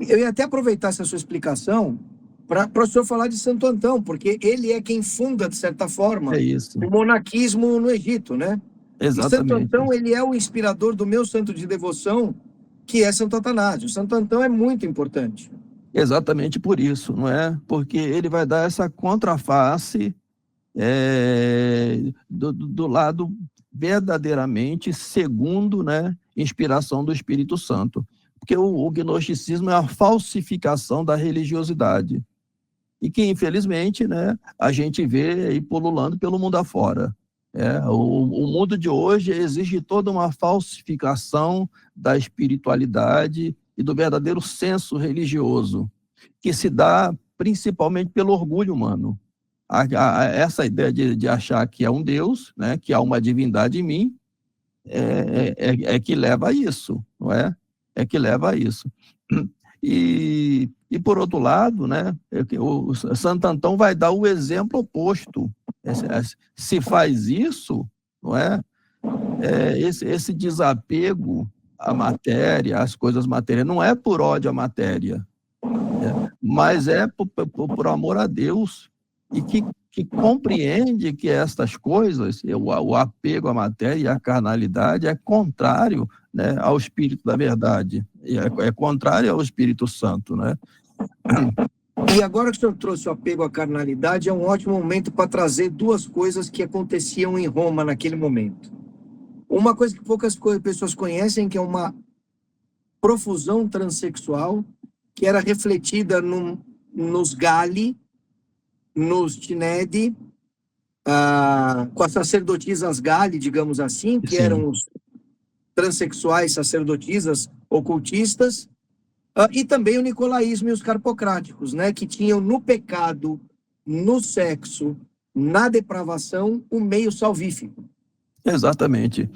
A: Eu ia até aproveitar essa sua explicação para o senhor falar de Santo Antão, porque ele é quem funda, de certa forma, o monaquismo no Egito, né?
B: Exatamente.
A: E Santo Antão, ele é o inspirador do meu santo de devoção, que é Santo Atanásio. Santo Antão é muito importante.
B: Exatamente por isso, não é? Porque ele vai dar essa contraface do lado verdadeiramente segundo, né, inspiração do Espírito Santo. Porque o gnosticismo é a falsificação da religiosidade. E que, infelizmente, né, a gente vê aí pululando pelo mundo afora. O mundo de hoje exige toda uma falsificação da espiritualidade, e do verdadeiro senso religioso, que se dá principalmente pelo orgulho humano. Essa ideia de achar que é um Deus, né, que há uma divindade em mim, é que leva a isso, não é? É que leva a isso. E por outro lado, né, o Santo Antão vai dar o exemplo oposto. Se faz isso, não é? Esse desapego à matéria, às coisas materiais, não é por ódio à matéria, mas é por amor a Deus, e que compreende que estas coisas, o apego à matéria e à carnalidade, é contrário, né, ao Espírito da verdade, é contrário ao Espírito Santo, né?
A: E agora que o senhor trouxe o apego à carnalidade, é um ótimo momento para trazer duas coisas que aconteciam em Roma naquele momento. Uma coisa que poucas pessoas conhecem, que é uma profusão transexual, que era refletida nos Galli, nos Tinedi, com as sacerdotisas Galli, digamos assim, que
B: Sim.
A: eram os transexuais sacerdotisas ocultistas, e também o nicolaísmo e os carpocráticos, né, que tinham no pecado, no sexo, na depravação, o meio salvífico.
B: Exatamente.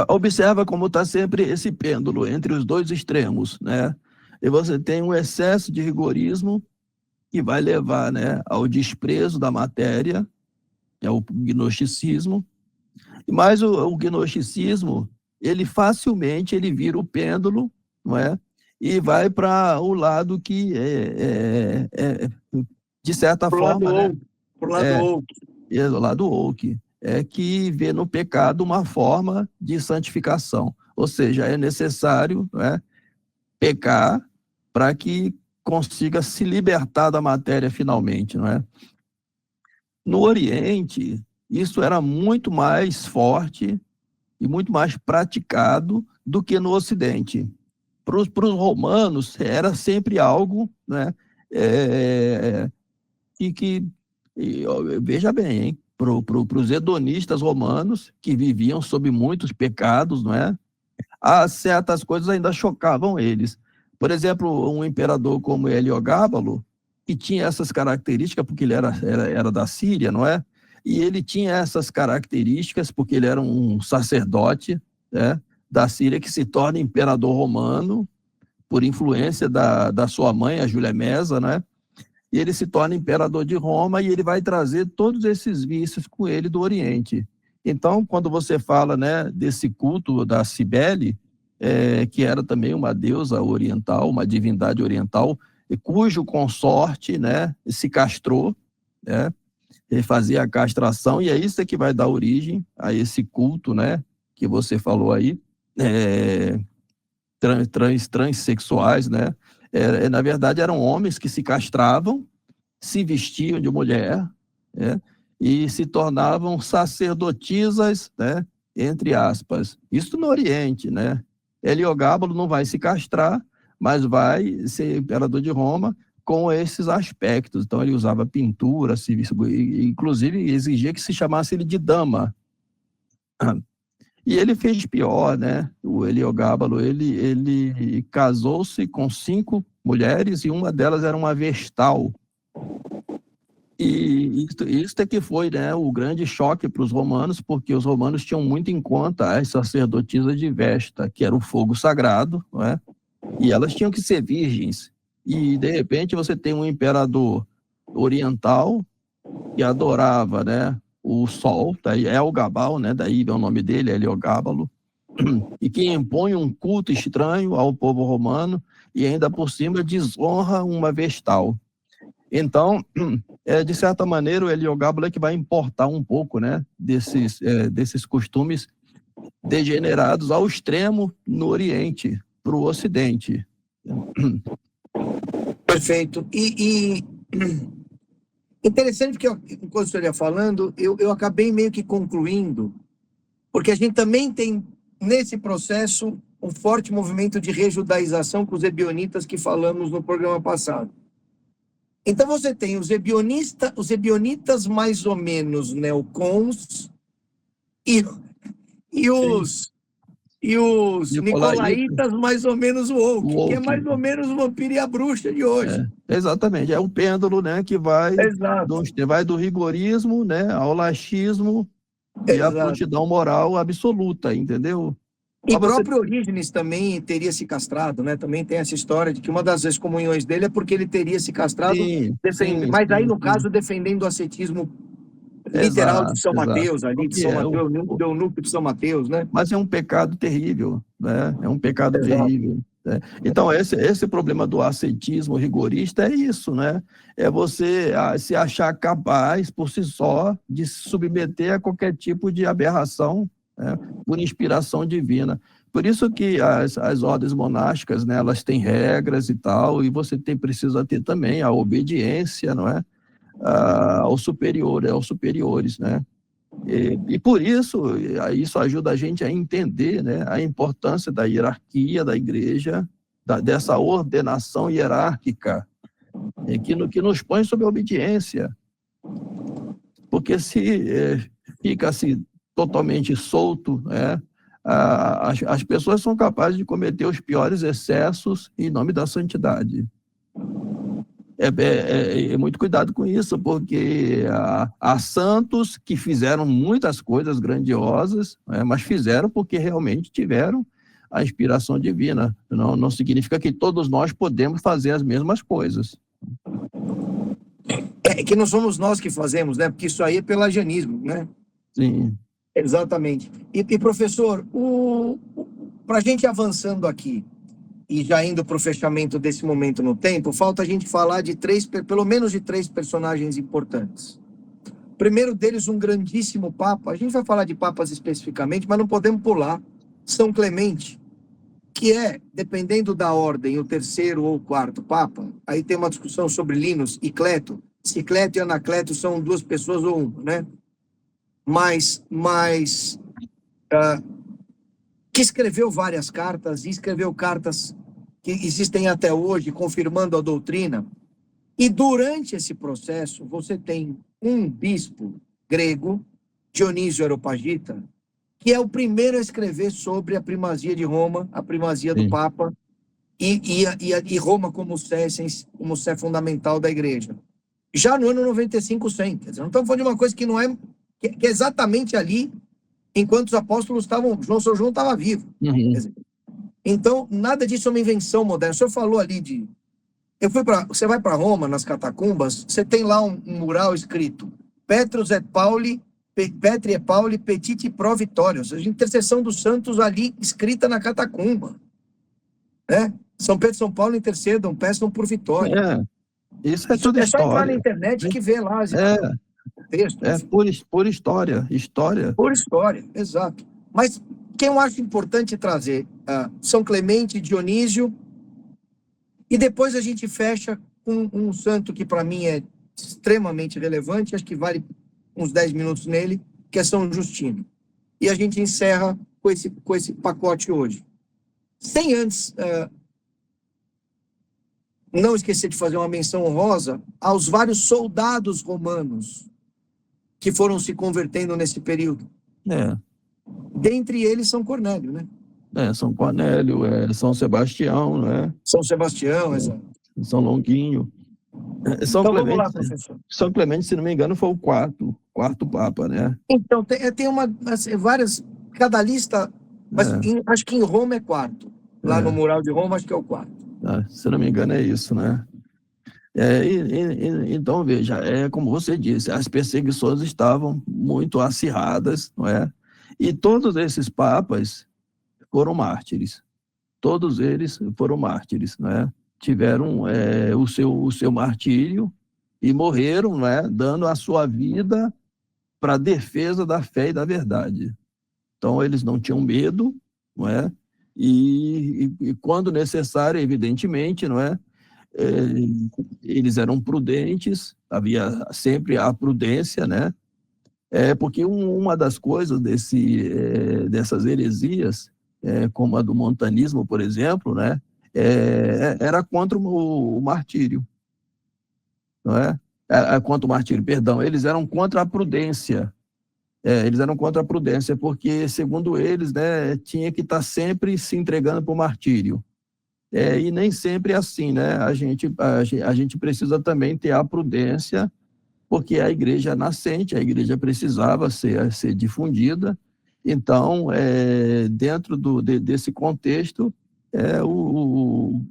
B: Observa como está sempre esse pêndulo entre os dois extremos, né? E você tem um excesso de rigorismo que vai levar, né, ao desprezo da matéria, é o gnosticismo. Mas o gnosticismo, ele facilmente vira o pêndulo, não é? E vai para o lado que de certa forma, né?
A: Por lado woke.
B: O lado woke, que vê no pecado uma forma de santificação. Ou seja, é necessário, né, pecar para que consiga se libertar da matéria finalmente, não é? No Oriente, isso era muito mais forte e muito mais praticado do que no Ocidente. Para os romanos, era sempre algo, né, veja bem, hein, para os hedonistas romanos, que viviam sob muitos pecados, não é? Certas coisas ainda chocavam eles. Por exemplo, um imperador como Heliogábalo, que tinha essas características, porque ele era da Síria, não é? E ele tinha essas características porque ele era um sacerdote, né, da Síria, que se torna imperador romano por influência da sua mãe, a Júlia Mesa, né? E ele se torna imperador de Roma e ele vai trazer todos esses vícios com ele do Oriente. Então, quando você fala, né, desse culto da Cibele, que era também uma deusa oriental, uma divindade oriental, cujo consorte, né, se castrou, né? Ele fazia a castração, e é isso que vai dar origem a esse culto, né, que você falou aí, transexuais, né? Na verdade, eram homens que se castravam, se vestiam de mulher, né, e se tornavam sacerdotisas, né, entre aspas. Isso no Oriente, né? Heliogábalo não vai se castrar, mas vai ser imperador de Roma com esses aspectos. Então, ele usava pintura, inclusive exigia que se chamasse ele de dama. E ele fez pior, né? O Heliogábalo, ele casou-se com 5 mulheres e uma delas era uma vestal. E isso é que foi, né, o grande choque para os romanos, porque os romanos tinham muito em conta as sacerdotisas de Vesta, que era o fogo sagrado, não é? E elas tinham que ser virgens. E, de repente, você tem um imperador oriental que adorava, né, o sol, daí Helgabal, né, daí é o nome dele, Heliogábalo, e que impõe um culto estranho ao povo romano e ainda por cima desonra uma vestal. Então, de certa maneira, o Heliogábalo é que vai importar um pouco, né, desses costumes degenerados ao extremo no Oriente, para o Ocidente.
A: Perfeito. E interessante que, enquanto o senhor ia falando, eu acabei meio que concluindo, porque a gente também tem, nesse processo, um forte movimento de rejudaização com os ebionitas que falamos no programa passado. Então você tem os ebionitas mais ou menos neocons e os E os
B: Nicolaítas.
A: Nicolaitas, mais ou menos o Woke, que é
B: Woke.
A: mais ou menos o Vampiro e a Bruxa de hoje.
B: Exatamente, é um pêndulo, né, que vai do rigorismo, né, ao laxismo e à prontidão moral absoluta, entendeu?
A: E próprio Orígenes também teria se castrado, né? Também tem essa história de que uma das excomunhões dele é porque ele teria se castrado, mas aí no caso defendendo o ascetismo literal de São Mateus, ali de São Mateus, do eunuco de São Mateus, né?
B: Mas é um pecado terrível, né? É um pecado terrível. Né? Então, esse problema do ascetismo rigorista é isso, né? É você se achar capaz, por si só, de se submeter a qualquer tipo de aberração, né? Por inspiração divina. Por isso que as ordens monásticas, né, elas têm regras e tal, e você precisa ter também a obediência, não é? Aos superiores, né? E por isso ajuda a gente a entender, né, a importância da hierarquia da igreja, dessa ordenação hierárquica, que nos põe sob obediência. Porque se fica assim totalmente solto, né, as pessoas são capazes de cometer os piores excessos em nome da santidade. Muito cuidado com isso, porque há santos que fizeram muitas coisas grandiosas, né, mas fizeram porque realmente tiveram a inspiração divina. Não significa que todos nós podemos fazer as mesmas coisas.
A: É que não somos nós que fazemos, né? Porque isso aí é pelagianismo, né?
B: Sim.
A: Exatamente. E professor, para a gente avançando aqui, e já indo para o fechamento desse momento no tempo, falta a gente falar de pelo menos de três personagens importantes. Primeiro deles, um grandíssimo papa. A gente vai falar de papas especificamente, mas não podemos pular. São Clemente, que é, dependendo da ordem, o terceiro ou o quarto papa. Aí tem uma discussão sobre Linus e Cleto. Se Cleto e Anacleto são duas pessoas ou uma, né? Que escreveu várias cartas, e escreveu cartas que existem até hoje, confirmando a doutrina. E durante esse processo, você tem um bispo grego, Dionísio Areopagita, que é o primeiro a escrever sobre a primazia de Roma, a primazia do Papa, e Roma como sé fundamental da igreja. Já no ano 95-100. Quer dizer, não estamos falando de uma coisa que não é... que é exatamente ali, enquanto os apóstolos estavam... São João estava vivo.
B: Uhum.
A: Quer dizer, então, nada disso é uma invenção moderna. O senhor falou ali de... Você vai para Roma, nas catacumbas, você tem lá um mural escrito Petri et Pauli Petiti pro Vittoria, ou seja, intercessão dos santos ali escrita na catacumba. Né? São Pedro e São Paulo intercedam, peçam por vitória.
B: Isso é tudo história.
A: É só entrar na internet que vê lá o texto.
B: Por história.
A: Por história, exato. Mas quem eu acho importante trazer São Clemente, Dionísio, e depois a gente fecha com um santo que para mim é extremamente relevante, acho que vale uns 10 minutos nele, que é São Justino. E a gente encerra com esse pacote hoje. Sem antes não esquecer de fazer uma menção honrosa aos vários soldados romanos que foram se convertendo nesse período. Dentre eles, São Cornélio, né?
B: São Cornélio, São Sebastião, né?
A: São Sebastião, exato.
B: São Longuinho.
A: Então vamos lá, professor.
B: São Clemente, se não me engano, foi o quarto Papa, né?
A: Então, tem várias... Cada lista... Mas acho que em Roma é quarto. Lá no mural de Roma, acho que é o quarto.
B: Se não me engano, é isso, né? Então, veja, como você disse, as perseguições estavam muito acirradas, não é? E todos esses papas foram mártires. Todos eles foram mártires, né? Tiveram o seu martírio e morreram, né? Dando a sua vida para a defesa da fé e da verdade. Então, eles não tinham medo, não é? E quando necessário, evidentemente, não é? Eles eram prudentes, havia sempre a prudência, né? Porque uma das coisas dessas heresias, como a do montanismo, por exemplo, né? Era contra o martírio, não é? Contra o martírio, perdão, eles eram contra a prudência, Eles eram contra a prudência, porque, segundo eles, né, tinha que estar sempre se entregando para o martírio. E nem sempre é assim, né? A gente precisa também ter a prudência, porque a igreja é nascente, a igreja precisava ser difundida. Então, dentro desse contexto,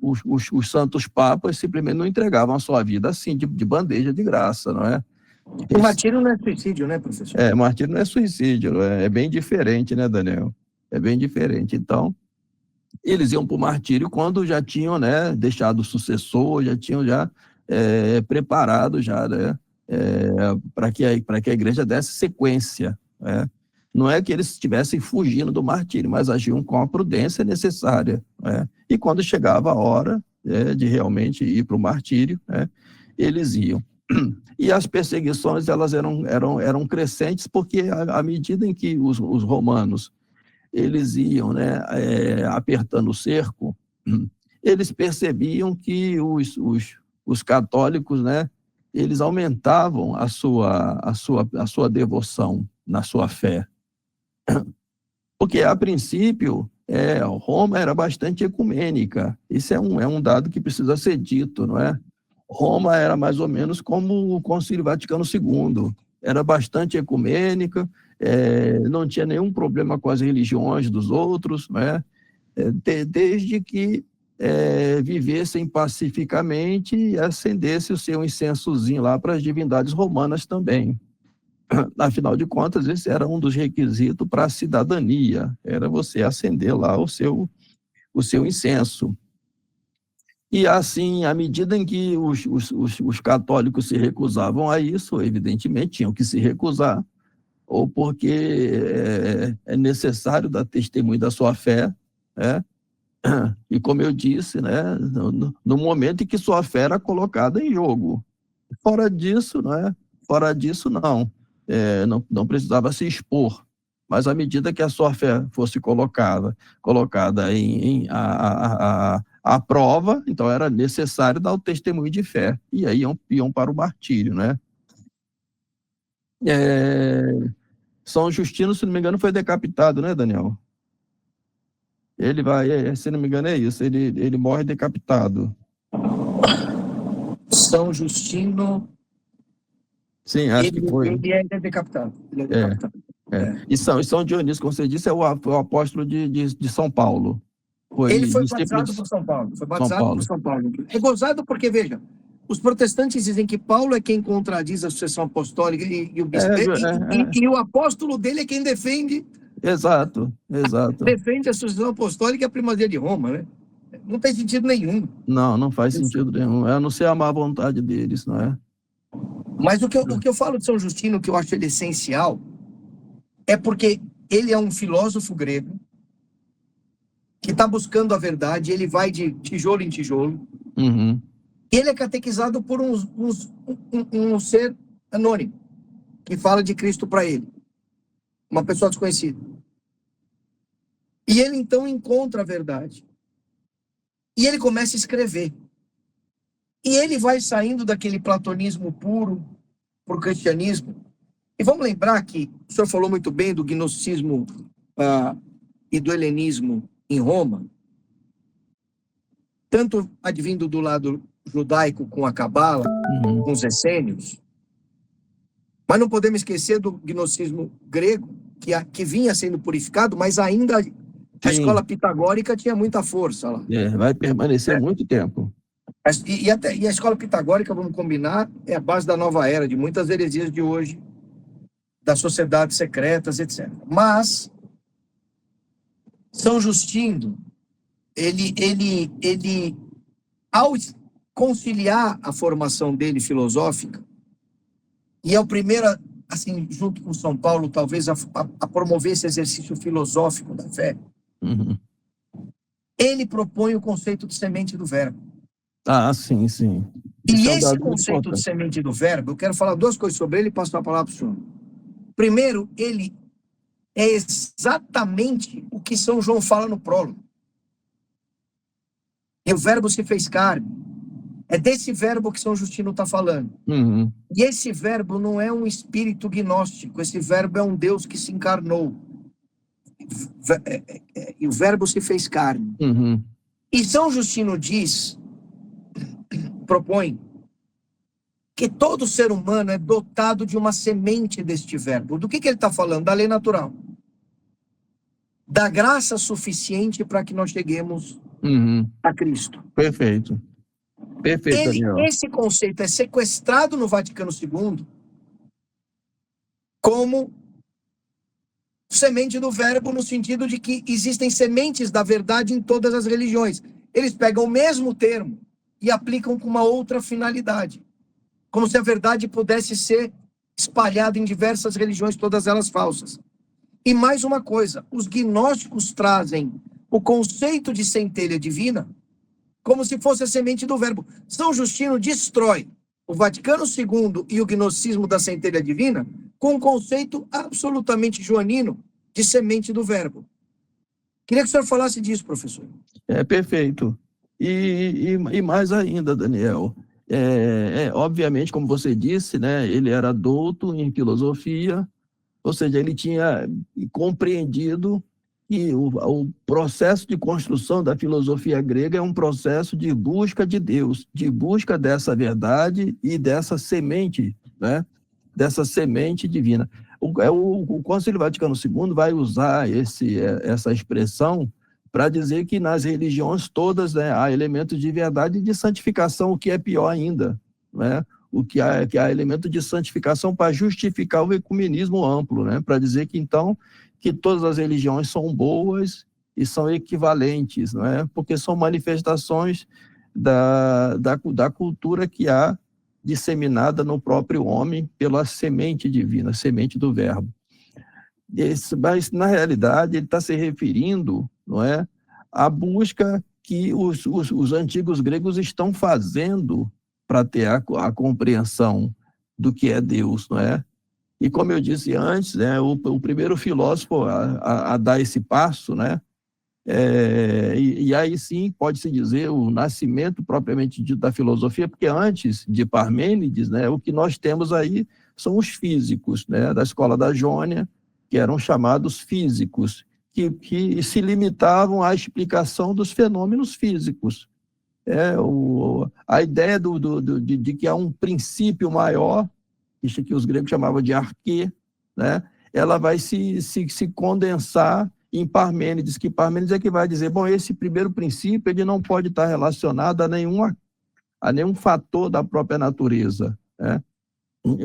B: os santos papas simplesmente não entregavam a sua vida assim, de bandeja de graça, não é?
A: O martírio não é suicídio, né, professor?
B: Martírio não é suicídio, é bem diferente, né, Daniel? É bem diferente. Então, eles iam para o martírio quando já tinham, né, deixado o sucessor, já tinham preparado já, né, para que a igreja desse sequência, né? Não é que eles estivessem fugindo do martírio, mas agiam com a prudência necessária, né? E quando chegava a hora de realmente ir para o martírio, né, eles iam. E as perseguições elas eram crescentes, porque à medida em que os romanos eles iam, né, apertando o cerco, eles percebiam que os católicos, né, eles aumentavam a sua devoção na sua fé. Porque, a princípio, Roma era bastante ecumênica. Isso é um dado que precisa ser dito, não é? Roma era mais ou menos como o Concílio Vaticano II. Era bastante ecumênica, não tinha nenhum problema com as religiões dos outros, né? Desde que vivessem pacificamente e acendesse o seu incensozinho lá para as divindades romanas também. Afinal de contas, esse era um dos requisitos para a cidadania, era você acender lá o seu incenso. E assim, à medida em que os católicos se recusavam a isso, evidentemente tinham que se recusar, ou porque é necessário dar testemunho da sua fé, né? E como eu disse, né, no momento em que sua fé era colocada em jogo. Fora disso, né, fora disso não, não precisava se expor. Mas à medida que a sua fé fosse colocada à prova, então era necessário dar o testemunho de fé. E aí iam para o martírio, né? São Justino, se não me engano, foi decapitado, né, Daniel? Ele vai, se não me engano, é isso. Ele morre decapitado.
A: São Justino.
B: Sim, acho que foi.
A: Ele é decapitado. Ele é decapitado.
B: E São Dionísio, como você disse, é o apóstolo de São Paulo.
A: Ele foi batizado por São Paulo. Foi batizado por São Paulo. É gozado porque, veja, os protestantes dizem que Paulo é quem contradiz a sucessão apostólica e o bispo. E o apóstolo dele é quem defende.
B: Exato.
A: Defende a sucessão apostólica e a primazia de Roma, né? Não tem sentido nenhum.
B: Não faz sentido nenhum. A não ser amar a vontade deles, não é?
A: Mas o que eu falo de São Justino, que eu acho ele essencial, é porque ele é um filósofo grego que está buscando a verdade, ele vai de tijolo em tijolo.
B: Uhum.
A: E ele é catequizado por um ser anônimo, que fala de Cristo para ele. Uma pessoa desconhecida. E ele, então, encontra a verdade. E ele começa a escrever. E ele vai saindo daquele platonismo puro para o cristianismo. E vamos lembrar que o senhor falou muito bem do gnosticismo e do helenismo em Roma, tanto advindo do lado judaico com a Cabala, com os essênios, mas não podemos esquecer do gnosticismo grego, que vinha sendo purificado, mas ainda a escola pitagórica tinha muita força lá.
B: Vai permanecer muito tempo.
A: E a escola pitagórica, vamos combinar, é a base da nova era, de muitas heresias de hoje, das sociedades secretas, etc. Mas São Justino, ele ao conciliar a formação dele filosófica, e é o primeiro, assim, junto com São Paulo, talvez, a promover esse exercício filosófico da fé, ele propõe o conceito de semente do verbo.
B: Sim.
A: E esse conceito de semente do verbo, eu quero falar duas coisas sobre ele e passo a palavra para o senhor. Primeiro, ele é exatamente o que São João fala no prólogo. E o verbo se fez carne. É desse verbo que São Justino está falando.
B: Uhum.
A: E esse verbo não é um espírito gnóstico, esse verbo é um Deus que se encarnou. E o verbo se fez carne.
B: Uhum.
A: E São Justino propõe, que todo ser humano é dotado de uma semente deste verbo. Do que ele está falando? Da lei natural. Da graça suficiente para que nós cheguemos a Cristo.
B: Perfeito. Perfeito, Daniel.
A: Esse conceito é sequestrado no Vaticano II como semente do verbo, no sentido de que existem sementes da verdade em todas as religiões. Eles pegam o mesmo termo e aplicam com uma outra finalidade. Como se a verdade pudesse ser espalhada em diversas religiões, todas elas falsas. E mais uma coisa, os gnósticos trazem o conceito de centelha divina como se fosse a semente do verbo. São Justino destrói o Vaticano II e o gnosticismo da centelha divina com um conceito absolutamente joanino de semente do verbo. Queria que o senhor falasse disso, professor.
B: Perfeito. E mais ainda, Daniel, obviamente, como você disse, né, ele era douto em filosofia, ou seja, ele tinha compreendido que o processo de construção da filosofia grega é um processo de busca de Deus, de busca dessa verdade e dessa semente, né, dessa semente divina. O Concílio Vaticano II vai usar essa expressão para dizer que nas religiões todas, né, há elementos de verdade e de santificação, o que é pior ainda, né? Que há elemento de santificação para justificar o ecumenismo amplo, né? Para dizer que, então, que todas as religiões são boas e são equivalentes, não é? Porque são manifestações da cultura que há disseminada no próprio homem pela semente divina, semente do verbo. Mas, na realidade, ele está se referindo, não é, à busca que os antigos gregos estão fazendo para ter a compreensão do que é Deus, não é? E como eu disse antes, né, o primeiro filósofo a dar esse passo, né, e aí sim pode-se dizer o nascimento propriamente dito da filosofia, porque antes de Parmênides, né, o que nós temos aí são os físicos, né, da escola da Jônia, que eram chamados físicos, que se limitavam à explicação dos fenômenos físicos. A ideia de que há um princípio maior, isso que os gregos chamavam de arquê, né, ela vai se condensar em Parmênides, que Parmênides é que vai dizer, bom, esse primeiro princípio ele não pode estar relacionado a nenhum fator da própria natureza, né?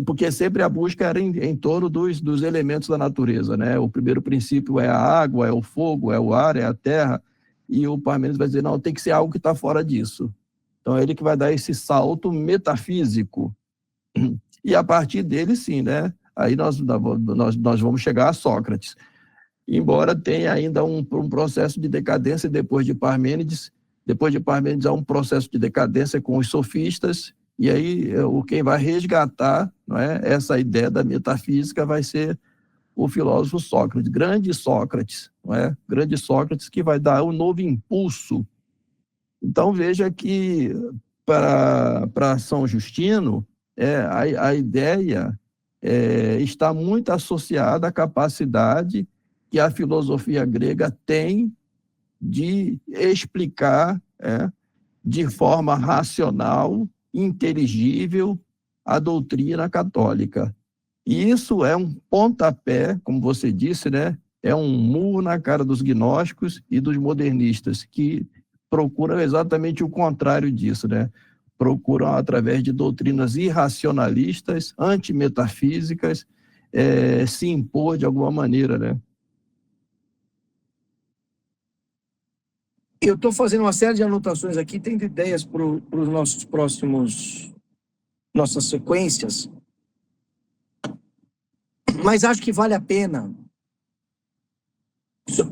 B: Porque sempre a busca era em torno dos elementos da natureza, né? O primeiro princípio é a água, é o fogo, é o ar, é a terra, e o Parmênides vai dizer, não, tem que ser algo que está fora disso. Então é ele que vai dar esse salto metafísico. E a partir dele, sim, né? Aí nós vamos chegar a Sócrates. Embora tenha ainda um processo de decadência depois de Parmênides há um processo de decadência com os sofistas, e aí quem vai resgatar, não é, essa ideia da metafísica vai ser o filósofo Sócrates, grande Sócrates, não é? Grande Sócrates que vai dar um novo impulso. Então veja que para São Justino, a ideia está muito associada à capacidade que a filosofia grega tem de explicar de forma racional, inteligível, a doutrina católica. E isso é um pontapé, como você disse, né? É um murro na cara dos gnósticos e dos modernistas, que procuram exatamente o contrário disso, né? Procuram, através de doutrinas irracionalistas, antimetafísicas, se impor de alguma maneira, né?
A: Eu estou fazendo uma série de anotações aqui, tendo ideias para os nossas sequências, mas acho que vale a pena,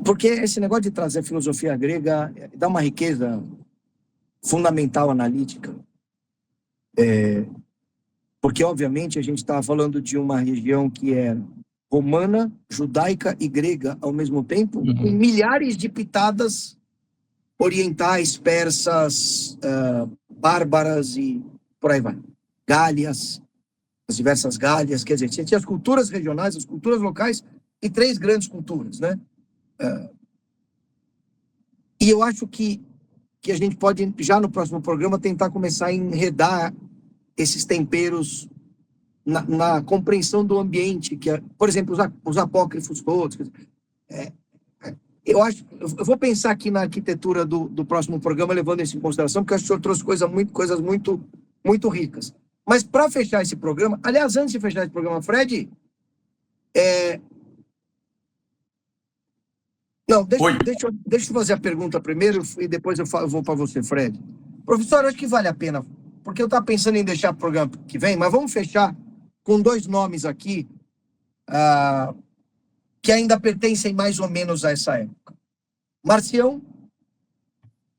A: porque esse negócio de trazer a filosofia grega dá uma riqueza fundamental analítica, porque obviamente a gente estava falando de uma região que é romana, judaica e grega ao mesmo tempo, com milhares de pitadas orientais, persas, bárbaras e por aí vai. Gálias, as diversas Gálias, quer dizer, você tinha as culturas regionais, as culturas locais e 3 grandes culturas, né? E eu acho que a gente pode, já no próximo programa, tentar começar a enredar esses temperos na compreensão do ambiente, que, por exemplo, os apócrifos todos. Eu vou pensar aqui na arquitetura do próximo programa, levando isso em consideração, porque eu acho que o senhor trouxe coisas muito, muito ricas. Mas para fechar esse programa, aliás, antes de fechar esse programa, Fred, não, deixa eu fazer a pergunta primeiro e depois eu vou para você, Fred. Professor, acho que vale a pena, porque eu estava pensando em deixar o programa que vem, mas vamos fechar com 2 nomes aqui que ainda pertencem mais ou menos a essa época. Marcião,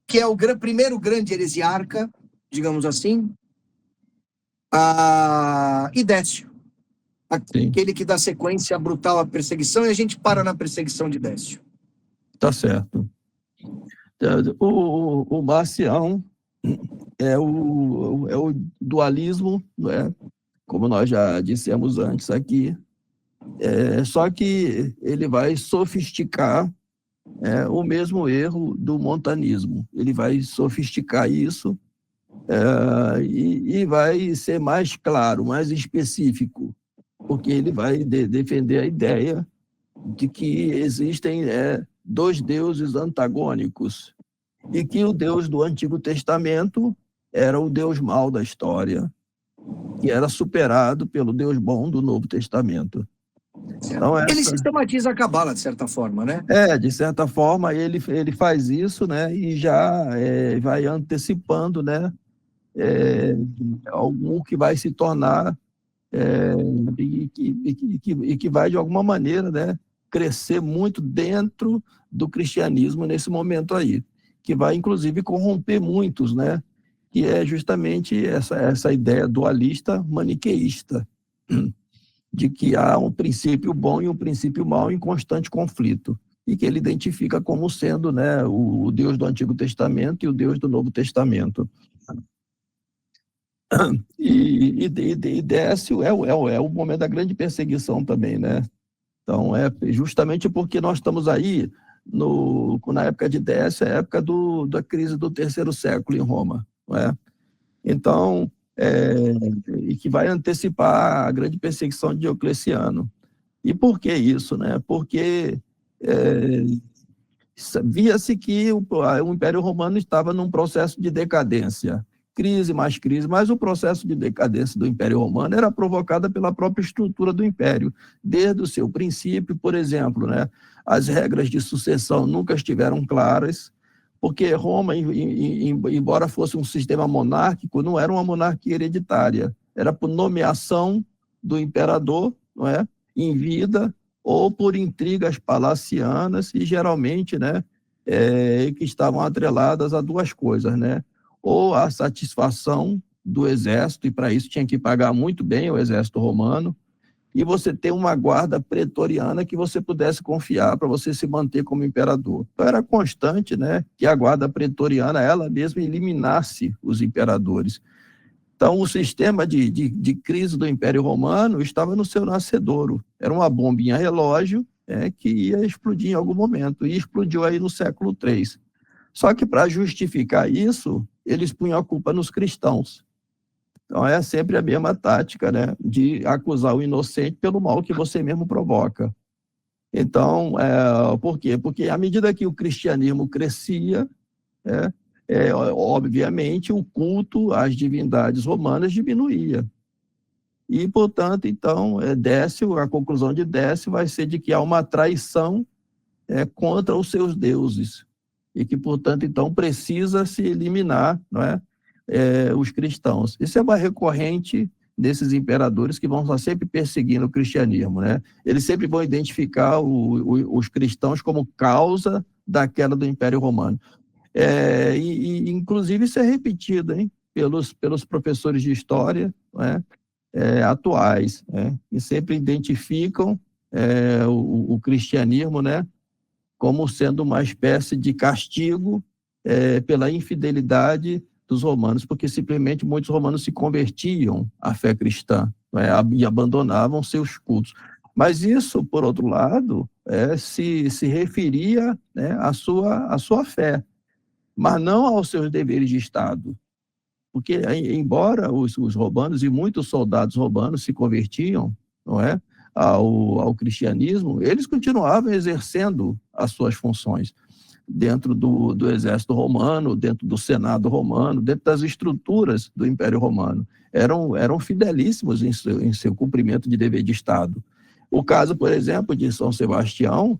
A: que é o primeiro grande heresiarca, digamos assim, e Décio, aquele que dá sequência brutal à perseguição, e a gente para na perseguição de Décio.
B: Tá certo. O Marcião é o dualismo, não é? Como nós já dissemos antes aqui, só que ele vai sofisticar o mesmo erro do montanismo. Ele vai sofisticar isso e vai ser mais claro, mais específico, porque ele vai defender a ideia de que existem 2 deuses antagônicos e que o Deus do Antigo Testamento era o Deus mau da história, que era superado pelo Deus bom do Novo Testamento. Então,
A: ele sistematiza a Cabala, de certa forma, né?
B: De certa forma, ele faz isso, né? E já vai antecipando, né? Algo que vai se tornar e que vai, de alguma maneira, né? Crescer muito dentro do cristianismo nesse momento aí, que vai, inclusive, corromper muitos, né? Que é justamente essa ideia dualista maniqueísta, de que há um princípio bom e um princípio mau em constante conflito, e que ele identifica como sendo, né, o Deus do Antigo Testamento e o Deus do Novo Testamento. E Décio é o momento da grande perseguição também, né? Então, é justamente porque nós estamos aí, na época de Décio, a época da crise do 3º século em Roma, não é? Então, e que vai antecipar a grande perseguição de Diocleciano. E por que isso, né? Porque via-se que o Império Romano estava num processo de decadência, crise mais crise, mas o processo de decadência do Império Romano era provocado pela própria estrutura do Império, desde o seu princípio, por exemplo, né? As regras de sucessão nunca estiveram claras, porque Roma, embora fosse um sistema monárquico, não era uma monarquia hereditária, era por nomeação do imperador, não é? Em vida, ou por intrigas palacianas, e geralmente, né, que estavam atreladas a 2 coisas, né? Ou a satisfação do exército, e para isso tinha que pagar muito bem o exército romano, e você ter uma guarda pretoriana que você pudesse confiar para você se manter como imperador. Então era constante, né, que a guarda pretoriana ela mesma eliminasse os imperadores. Então o sistema de crise do Império Romano estava no seu nascedouro. Era uma bombinha relógio que ia explodir em algum momento, e explodiu aí no século III. Só que para justificar isso, eles punham a culpa nos cristãos. Então, é sempre a mesma tática, né, de acusar o inocente pelo mal que você mesmo provoca. Então, por quê? Porque à medida que o cristianismo crescia, obviamente, o culto às divindades romanas diminuía. E, portanto, então, a conclusão de Décio vai ser de que há uma traição contra os seus deuses, e que, portanto, então, precisa se eliminar, não é? Os cristãos. Isso é uma recorrente desses imperadores que vão estar sempre perseguindo o cristianismo, né? Eles sempre vão identificar os cristãos como causa da queda do Império Romano. Inclusive, isso é repetido, hein? Pelos professores de história, não é? Atuais, né? Que sempre identificam o cristianismo, né, como sendo uma espécie de castigo pela infidelidade dos romanos, porque simplesmente muitos romanos se convertiam à fé cristã, né, e abandonavam seus cultos. Mas isso, por outro lado, se referia, né, à sua fé, mas não aos seus deveres de Estado. Porque, embora os romanos e muitos soldados romanos se convertiam, não é, ao cristianismo, eles continuavam exercendo as suas funções dentro do exército romano, dentro do senado romano, dentro das estruturas do Império Romano. Eram fidelíssimos em seu cumprimento de dever de Estado. O caso, por exemplo, de São Sebastião,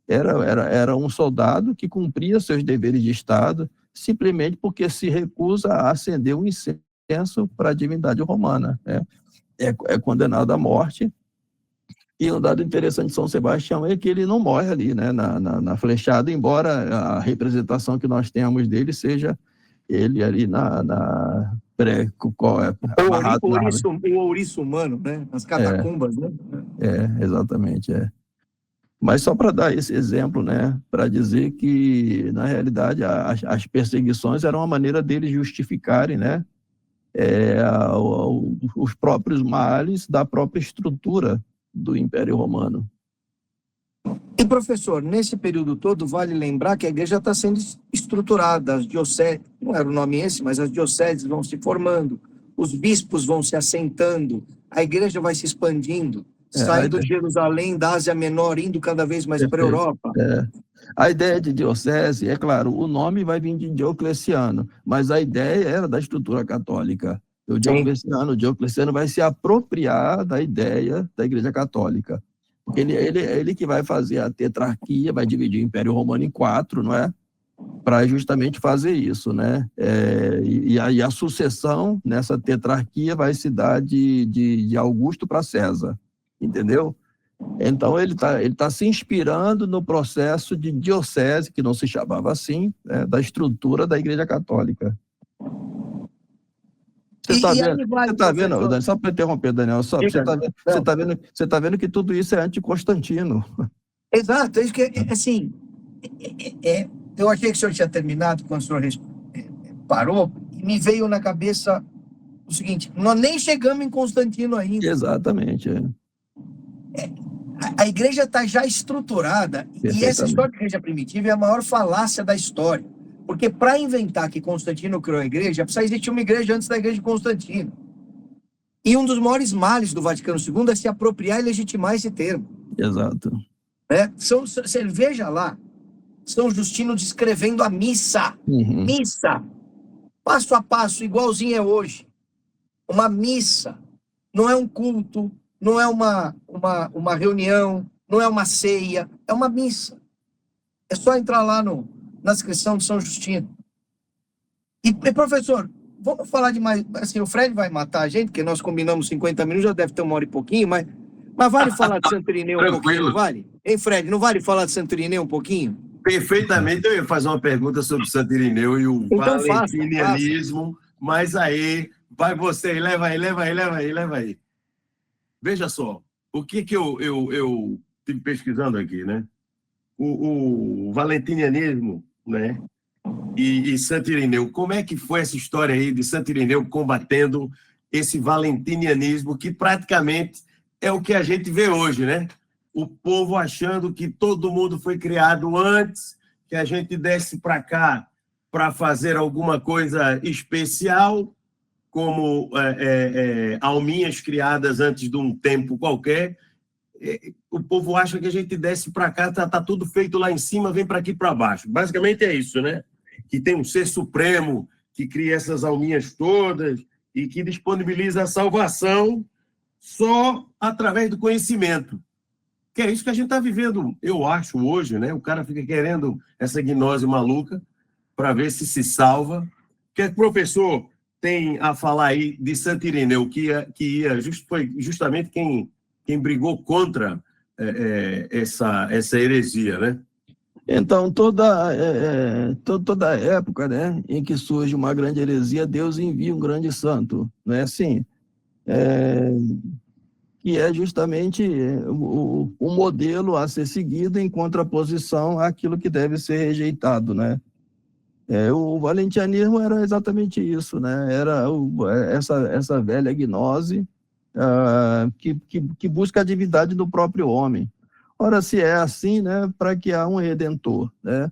B: era um soldado que cumpria seus deveres de Estado simplesmente porque se recusa a acender um incenso para a divindade romana. É condenado à morte. E um dado interessante de São Sebastião é que ele não morre ali, né, na flechada, embora a representação que nós temos dele seja ele ali
A: o ouriço humano, né? Nas catacumbas, né?
B: Exatamente, Mas só para dar esse exemplo, né, para dizer que, na realidade, as perseguições eram uma maneira deles justificarem, né, os próprios males da própria estrutura do Império Romano.
A: E, professor, nesse período todo, vale lembrar que a igreja está sendo estruturada, as dioceses, não era o nome esse, mas as dioceses vão se formando, os bispos vão se assentando, a igreja vai se expandindo, saindo de Jerusalém, da Ásia Menor, indo cada vez mais para a Europa.
B: A ideia de diocese, é claro, o nome vai vir de Diocleciano, mas a ideia era da estrutura católica. O Diocleciano vai se apropriar da ideia da Igreja Católica. Porque ele que vai fazer a tetrarquia, vai dividir o Império Romano em 4, não é? Para justamente fazer isso, né? E a sucessão nessa tetrarquia vai se dar de Augusto para César, entendeu? Então, ele tá se inspirando no processo de diocese, que não se chamava assim, né, da estrutura da Igreja Católica. Você está vendo, Daniel, só para interromper, Daniel, você tá vendo que tudo isso é anti-Constantino.
A: Exato, é isso que, assim, eu achei que o senhor tinha terminado quando o senhor parou, e me veio na cabeça o seguinte, nós nem chegamos em Constantino ainda.
B: Exatamente,
A: A igreja está já estruturada, e essa história da igreja primitiva é a maior falácia da história. Porque para inventar que Constantino criou a igreja, precisa existir uma igreja antes da igreja de Constantino. E um dos maiores males do Vaticano II é se apropriar e legitimar esse termo.
B: Exato.
A: Você veja lá, São Justino descrevendo a missa. Missa. Passo a passo, igualzinho é hoje. Uma missa. Não é um culto, não é uma reunião, não é uma ceia, é uma missa. É só entrar lá na inscrição de São Justino. E, professor, vamos falar de mais... Assim, o Fred vai matar a gente, porque nós combinamos 50 minutos, já deve ter 1 hora e pouquinho, mas vale falar de Santo Irineu um pouquinho, não vale? Hein, Fred, não vale falar de Santo Irineu um pouquinho?
C: Perfeitamente, eu ia fazer uma pergunta sobre Santo Irineu e o valentinianismo, mas aí, vai você, leva aí. Veja só, o que eu estive pesquisando aqui, né? O valentinianismo, né? E Santo Irineu, como é que foi essa história aí de Santo Irineu combatendo esse valentinianismo que praticamente é o que a gente vê hoje, né? O povo achando que todo mundo foi criado antes, que a gente desce para cá para fazer alguma coisa especial, como alminhas criadas antes de um tempo qualquer. O povo acha que a gente desce para cá, tá tudo feito lá em cima, vem para aqui para baixo. Basicamente é isso, né? Que tem um ser supremo que cria essas alminhas todas e que disponibiliza a salvação só através do conhecimento. Que é isso que a gente está vivendo, eu acho, hoje, né? O cara fica querendo essa gnose maluca para ver se salva. O que o professor tem a falar aí de Santo Irineu, foi justamente quem brigou contra essa heresia, né?
B: Então, toda época, né, em que surge uma grande heresia, Deus envia um grande santo, não é assim? Que é justamente o modelo a ser seguido em contraposição àquilo que deve ser rejeitado, né? O valentianismo era exatamente isso, né? Era essa velha gnose que busca a divindade do próprio homem. Ora, se é assim, né, para que há um redentor, né?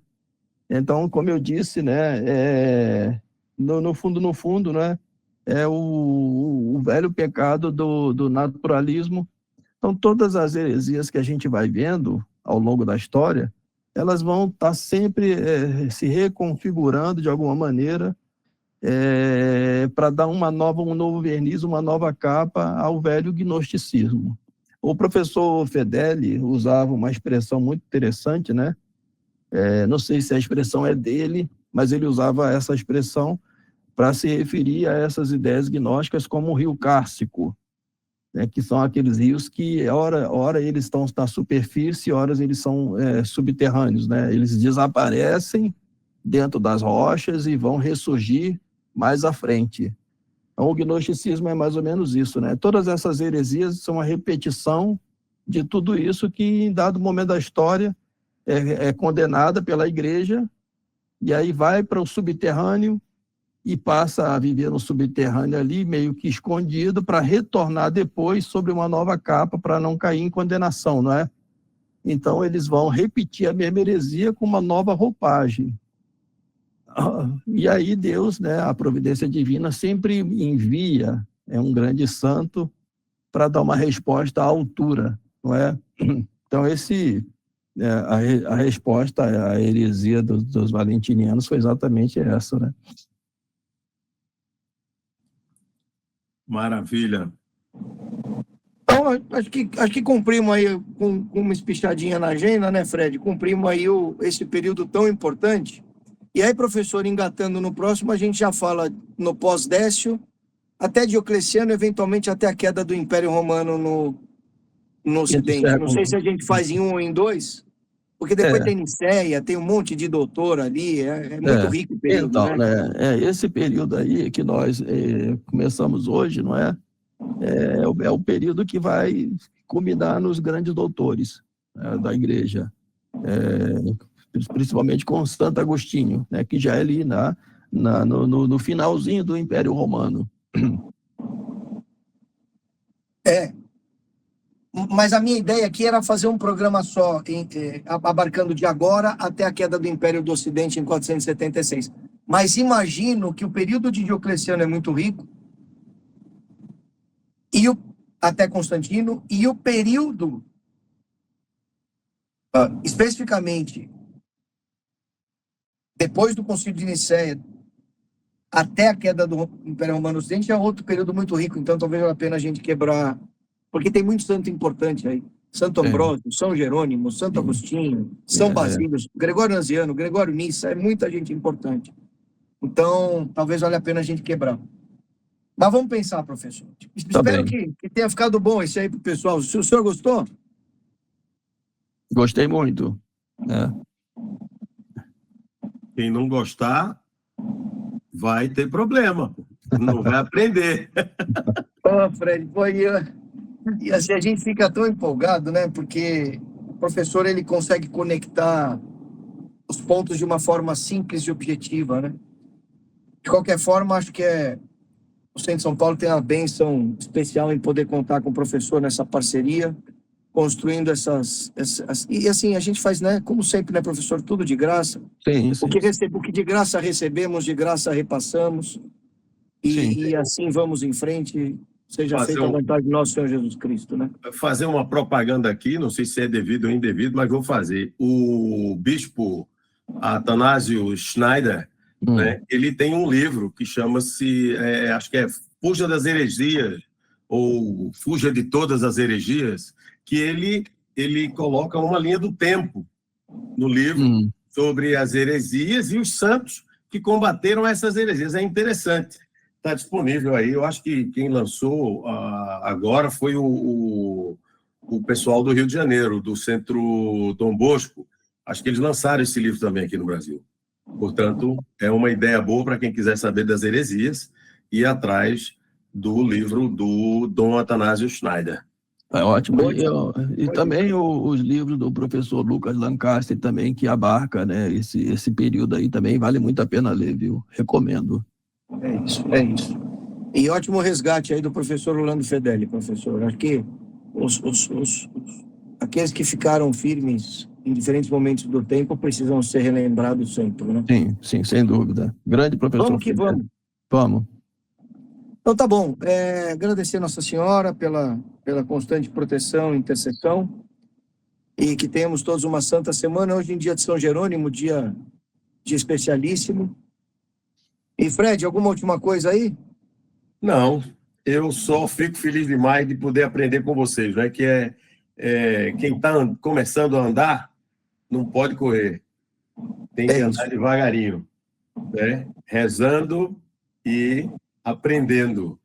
B: Então, como eu disse, né, no fundo, né, é o velho pecado do naturalismo. Então, todas as heresias que a gente vai vendo ao longo da história, elas vão estar sempre se reconfigurando de alguma maneira para dar um novo verniz, uma nova capa ao velho gnosticismo. O professor Fedeli usava uma expressão muito interessante, né? Não sei se a expressão é dele, mas ele usava essa expressão para se referir a essas ideias gnósticas como o rio Cárcico, né, que são aqueles rios que, ora eles estão na superfície, ora eles são subterrâneos, né? Eles desaparecem dentro das rochas e vão ressurgir mais à frente. Então, o gnosticismo é mais ou menos isso, né? Todas essas heresias são uma repetição de tudo isso que, em dado momento da história, é condenada pela igreja, e aí vai para o subterrâneo e passa a viver no subterrâneo ali, meio que escondido, para retornar depois sobre uma nova capa, para não cair em condenação, não é? Então, eles vão repetir a mesma heresia com uma nova roupagem. E aí Deus, né, a providência divina, sempre envia um grande santo para dar uma resposta à altura, não é? Então, a resposta à heresia dos valentinianos foi exatamente essa, né?
C: Maravilha.
A: Então, acho que cumprimos aí com uma espichadinha na agenda, né, Fred? Cumprimos aí esse período tão importante. E aí, professor, engatando no próximo, a gente já fala no pós-Décio, até Diocleciano, eventualmente até a queda do Império Romano no Ocidente. Não sei se a gente faz em um ou em dois, porque depois tem Nicéia, tem um monte de doutor ali, é muito rico o período,
B: então,
A: né?
B: Esse período aí que nós começamos hoje, não é? É o período que vai culminar nos grandes doutores da igreja, principalmente com Santo Agostinho, né, que já é ali no finalzinho do Império Romano.
A: Mas a minha ideia aqui era fazer um programa só, abarcando de agora até a queda do Império do Ocidente em 476. Mas imagino que o período de Diocleciano é muito rico, até Constantino, e o período, especificamente, depois do Concílio de Nicéia, até a queda do Império Romano Ocidente, é outro período muito rico. Então, talvez valha a pena a gente quebrar, porque tem muito santo importante aí. Santo Ambrósio, São Jerônimo, Santo Agostinho, São Basílio, Gregório Naziano, Gregório Nissa, é muita gente importante. Então, talvez valha a pena a gente quebrar. Mas vamos pensar, professor. Espero que tenha ficado bom isso aí para o pessoal. O senhor gostou?
B: Gostei muito.
C: Quem não gostar vai ter problema. Não vai aprender.
A: Fred, e assim a gente fica tão empolgado, né? Porque o professor ele consegue conectar os pontos de uma forma simples e objetiva, né? De qualquer forma, acho que o Centro de São Paulo tem uma bênção especial em poder contar com o professor nessa parceria, construindo essas... E assim, a gente faz, né? Como sempre, né, professor? Tudo de graça.
B: Sim.
A: O que de graça recebemos, de graça repassamos. E assim vamos em frente, seja feita a vontade do nosso Senhor Jesus Cristo, né?
C: Fazer uma propaganda aqui, não sei se é devido ou indevido, mas vou fazer. O bispo Athanásio Schneider, né, ele tem um livro que chama-se, acho que é Fuja das Heresias, ou Fuja de Todas as Heresias, que ele coloca uma linha do tempo no livro sobre as heresias e os santos que combateram essas heresias. É interessante. Está disponível aí. Eu acho que quem lançou agora foi o pessoal do Rio de Janeiro, do Centro Dom Bosco. Acho que eles lançaram esse livro também aqui no Brasil. Portanto, é uma ideia boa para quem quiser saber das heresias e ir atrás do livro do Dom Athanásio Schneider.
B: É ótimo. E,
A: Pode-
B: também os livros do professor Lucas Lancaster também, que abarca, né, esse período aí também, vale muito a pena ler, viu? Recomendo.
A: É isso, é isso. E ótimo resgate aí do professor Orlando Fedeli, professor. Acho que aqueles que ficaram firmes em diferentes momentos do tempo precisam ser relembrados sempre, né?
B: Sim, sim, sem dúvida. Grande professor.
A: Vamos que
B: Fidel.
A: vamos.
B: Vamos.
A: Então tá bom. Agradecer a Nossa Senhora pela constante proteção e intercessão e que tenhamos todos uma santa semana. Hoje em dia de São Jerônimo, dia especialíssimo. E Fred, alguma última coisa aí?
C: Não, eu só fico feliz demais de poder aprender com vocês, né? Quem está começando a andar não pode correr, tem que andar
A: isso.
C: devagarinho, né? Rezando e aprendendo.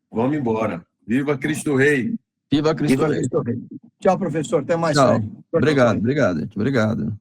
C: Vamos embora. Viva Cristo Rei!
B: Viva Cristo
A: Viva
B: Rei.
A: Cristo Rei. Tchau, professor. Até mais,
B: Tchau.
A: Fred.
B: Obrigado, obrigado, gente. Obrigado.